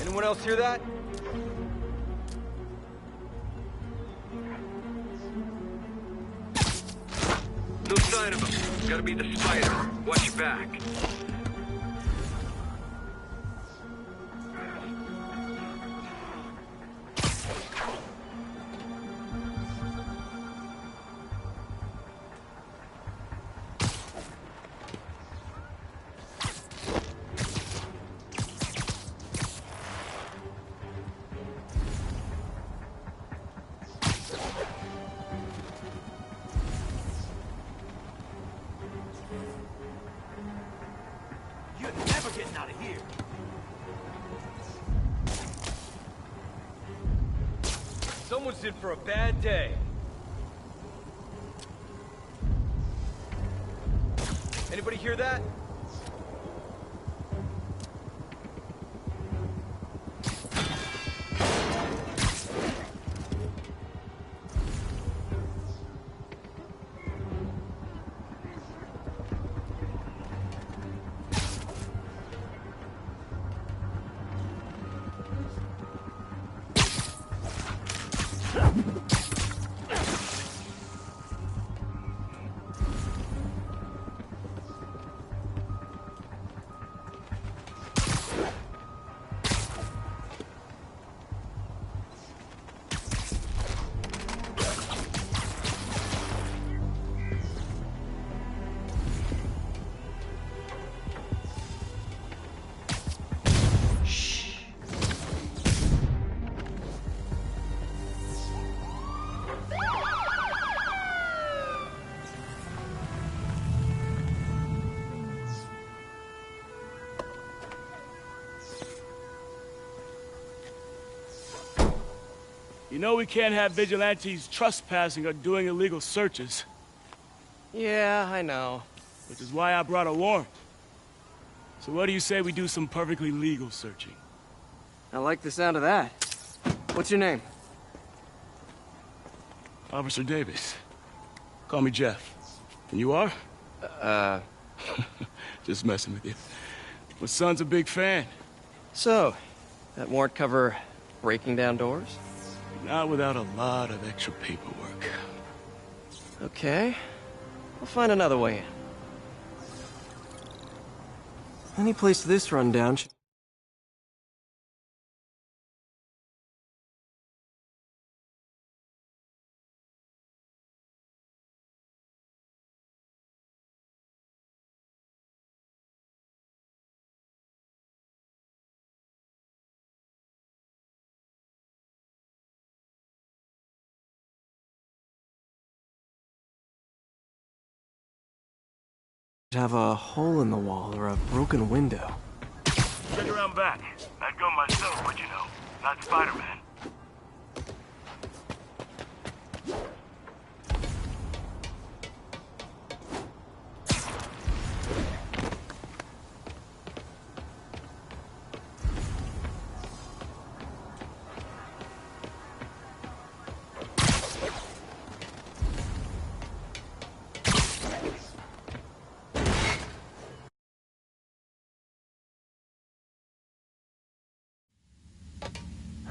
Anyone else hear that? No sign of him. Gotta be the spider. Watch your back. You're never getting out of here. Someone's in for a bad day. Anybody hear that? You know we can't have vigilantes trespassing or doing illegal searches. Yeah, I know. Which is why I brought a warrant. So what do you say we do some perfectly legal searching? I like the sound of that. What's your name? Officer Davis. Call me Jeff. And you are? Just messing with you. My son's a big fan. So, that warrant cover breaking down doors? Not without a lot of extra paperwork. Okay. We'll find another way in. Any place this rundown should... have a hole in the wall or a broken window. Check around back. I'd go myself, but you know, not Spider-Man.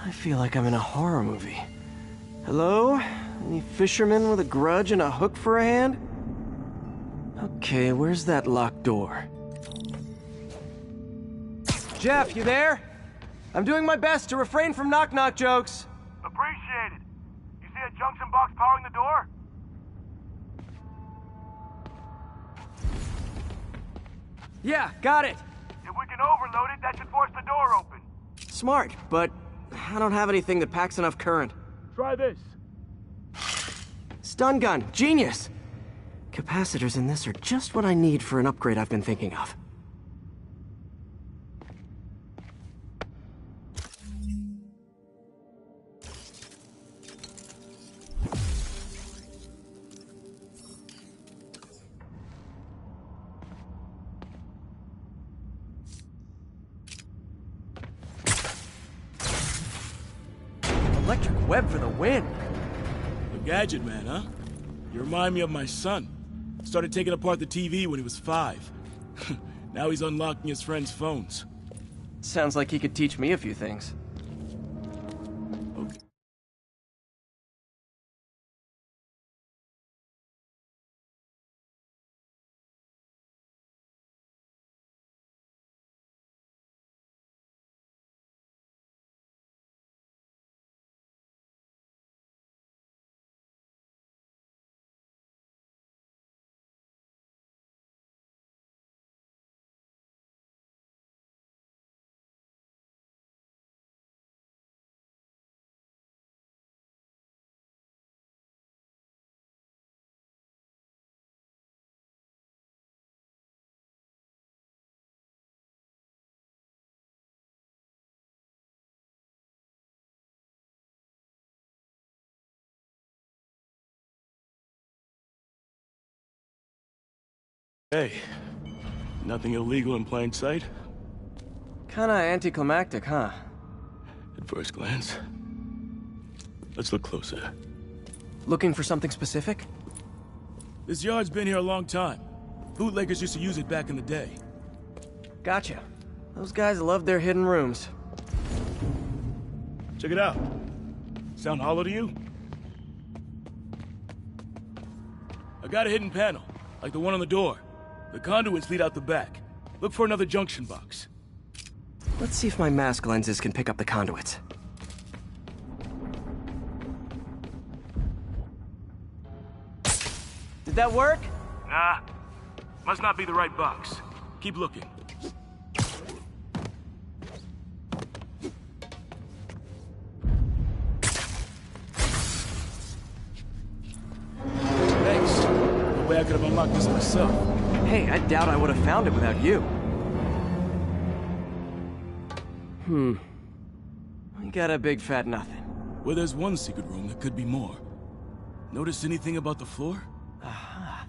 I feel like I'm in a horror movie. Hello? Any fisherman with a grudge and a hook for a hand? Okay, where's that locked door? Jeff, you there? I'm doing my best to refrain from knock-knock jokes. Appreciate it. You see a junction box powering the door? Yeah, got it. If we can overload it, that should force the door open. Smart, but I don't have anything that packs enough current. Try this. Stun gun, genius! Capacitors in this are just what I need for an upgrade I've been thinking of. Electric web for the win! A gadget man, huh? You remind me of my son. Started taking apart the TV when he was 5. Now he's unlocking his friends' phones. Sounds like he could teach me a few things. Okay. Hey, nothing illegal in plain sight? Kinda anticlimactic, huh? At first glance. Let's look closer. Looking for something specific? This yard's been here a long time. Bootleggers used to use it back in the day. Gotcha. Those guys love their hidden rooms. Check it out. Sound hollow to you? I got a hidden panel, like the one on the door. The conduits lead out the back. Look for another junction box. Let's see if my mask lenses can pick up the conduits. Did that work? Nah. Must not be the right box. Keep looking. Thanks. No way I could have unlocked this myself. Hey, I doubt I would have found it without you. We got a big fat nothing. Well, there's one secret room that could be more. Notice anything about the floor? Aha.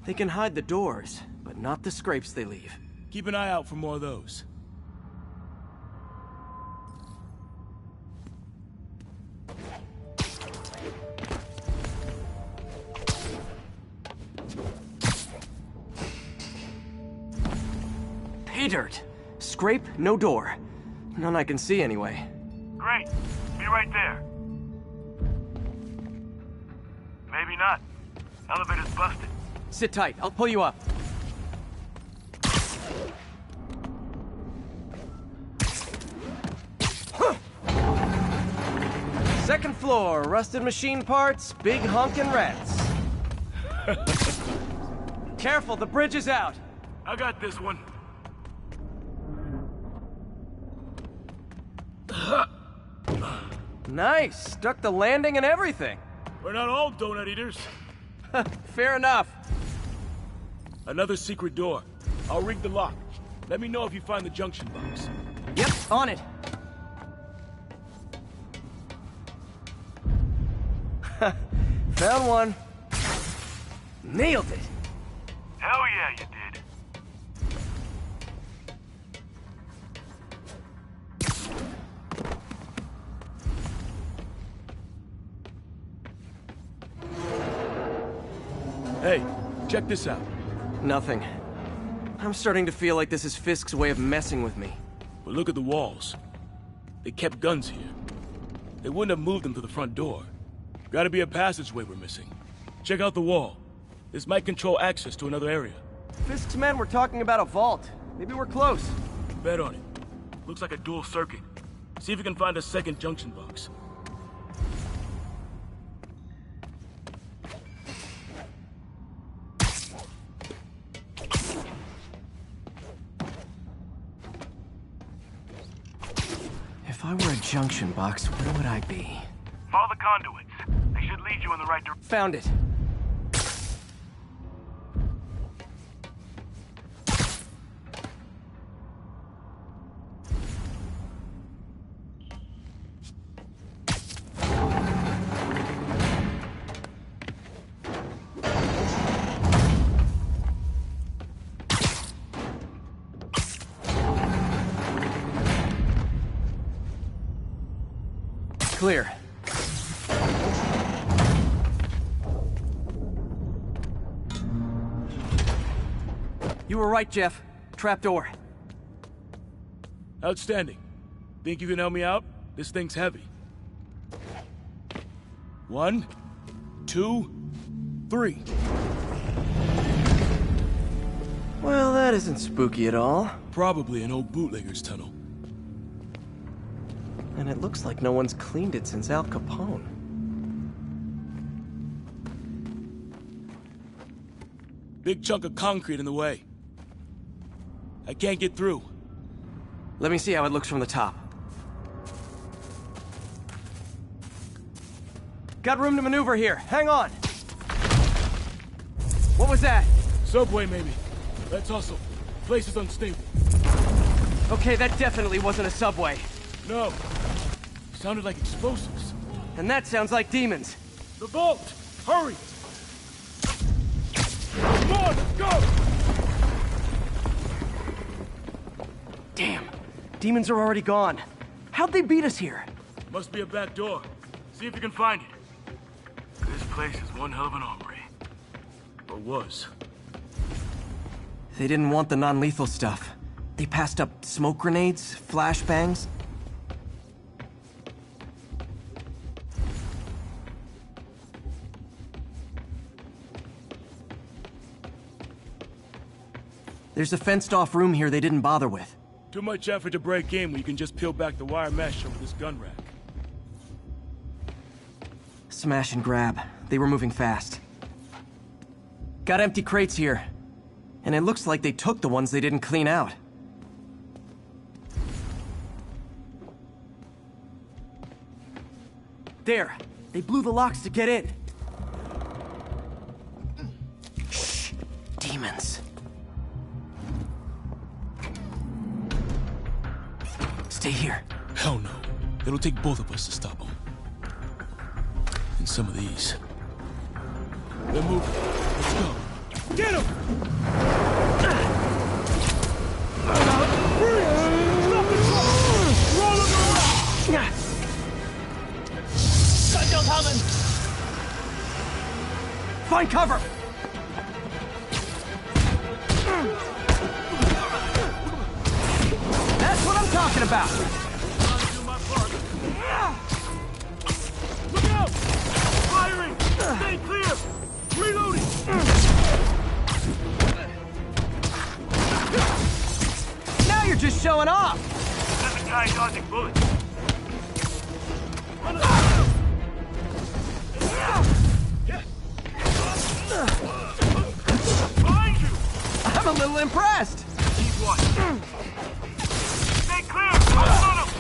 They can hide the doors, but not the scrapes they leave. Keep an eye out for more of those. Pay dirt. Scrape, no door. None I can see anyway. Great. Be right there. Maybe not. Elevator's busted. Sit tight. I'll pull you up. Second floor, rusted machine parts, big honkin' rats. Careful, the bridge is out. I got this one. Nice, stuck the landing and everything. We're not all donut eaters. Fair enough. Another secret door. I'll rig the lock. Let me know if you find the junction box. Yep, on it. Found one. Nailed it. Hell yeah, you did. Hey, check this out. Nothing. I'm starting to feel like this is Fisk's way of messing with me. But look at the walls. They kept guns here. They wouldn't have moved them to the front door. Gotta be a passageway we're missing. Check out the wall. This might control access to another area. Fisk's men were talking about a vault. Maybe we're close. Bet on it. Looks like a dual circuit. See if you can find a second junction box. If I were a junction box, where would I be? Follow the conduits. They should lead you in the right direction. Found it. Clear. You were right, Jeff. Trapdoor. Outstanding. Think you can help me out? This thing's heavy. 1, 2, 3. Well, that isn't spooky at all. Probably an old bootlegger's tunnel. And it looks like no one's cleaned it since Al Capone. Big chunk of concrete in the way. I can't get through. Let me see how it looks from the top. Got room to maneuver here. Hang on. What was that? Subway, maybe. Let's hustle. Place is unstable. Okay, that definitely wasn't a subway. No. Sounded like explosives. And that sounds like demons. The vault! Hurry! Come on, let's go! Damn. Demons are already gone. How'd they beat us here? Must be a back door. See if you can find it. This place is one hell of an armory. Or was. They didn't want the non-lethal stuff. They passed up smoke grenades, flashbangs. There's a fenced-off room here they didn't bother with. Too much effort to break in when you can just peel back the wire mesh over this gun rack. Smash and grab. They were moving fast. Got empty crates here. And it looks like they took the ones they didn't clean out. There. They blew the locks to get in. Shh. Demons. Stay here. Hell no. It'll take both of us to stop them. And some of these. They're moving. Let's go. Get him! Find cover! That's what I'm talking about! Look out! Firing! Stay clear! Reloading! Now you're just showing off! That's a guy dodging bullets. Behind you! I'm a little impressed! Keep watching. Stay clear! Hold on him!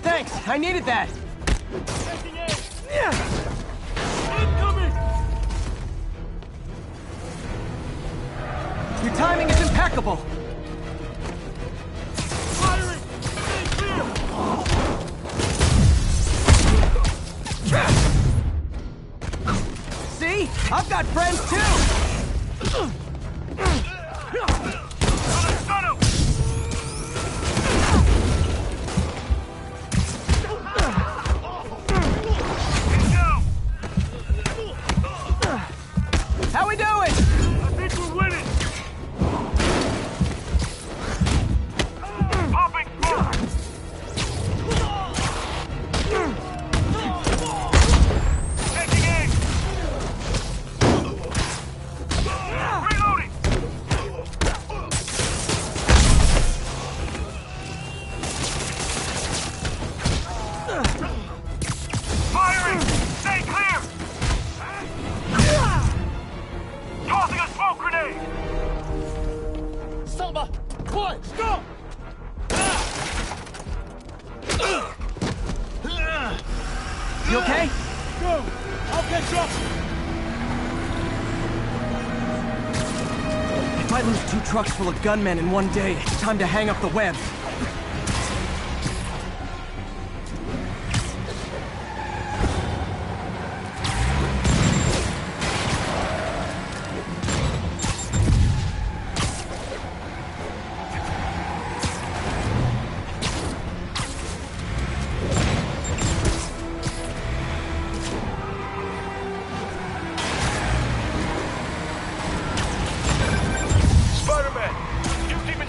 Thanks, I needed that! Incoming! Your timing is impeccable! Firing! Stay clear! See? I've got friends too! You okay? Go! I'll catch up! If I lose 2 trucks full of gunmen in one day, it's time to hang up the web.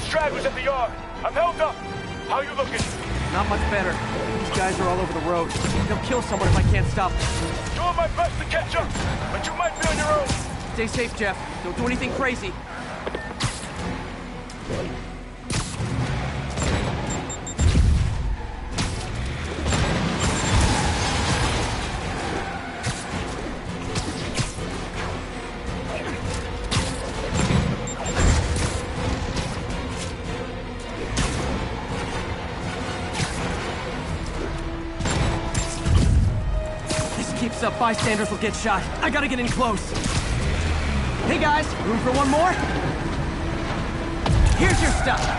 Stragglers at the yard. I'm held up. How you looking? Not much better. These guys are all over the road. They'll kill someone if I can't stop them. Doing my best to catch up, but you might be on your own. Stay safe, Jeff. Don't do anything crazy. Keeps up, bystanders will get shot. I gotta get in close. Hey guys, room for one more? Here's your stuff.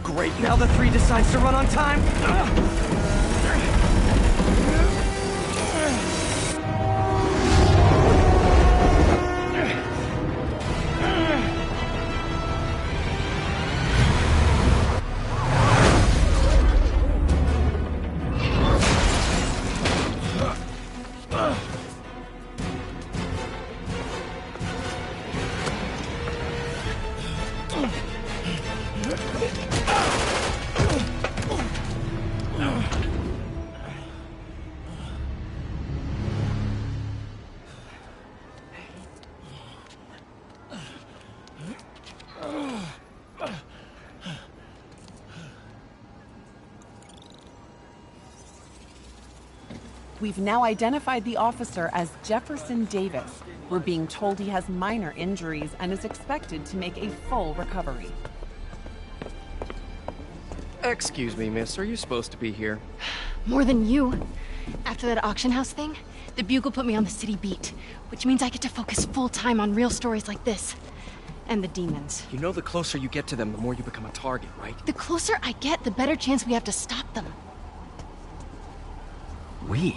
Great, now the 3 decides to run on time. We've now identified the officer as Jefferson Davis. We're being told he has minor injuries and is expected to make a full recovery. Excuse me, miss. Are you supposed to be here? More than you. After that auction house thing, the Bugle put me on the city beat, which means I get to focus full time on real stories like this. And the demons. You know the closer you get to them, the more you become a target, right? The closer I get, the better chance we have to stop them. We?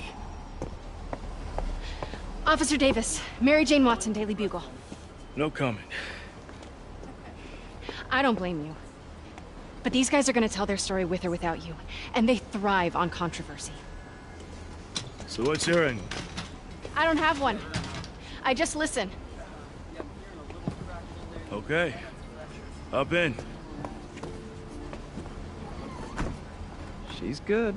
Officer Davis, Mary Jane Watson, Daily Bugle. No comment. I don't blame you. But these guys are gonna tell their story with or without you, and they thrive on controversy. So what's your end? I don't have one. I just listen. Okay. Up in. She's good.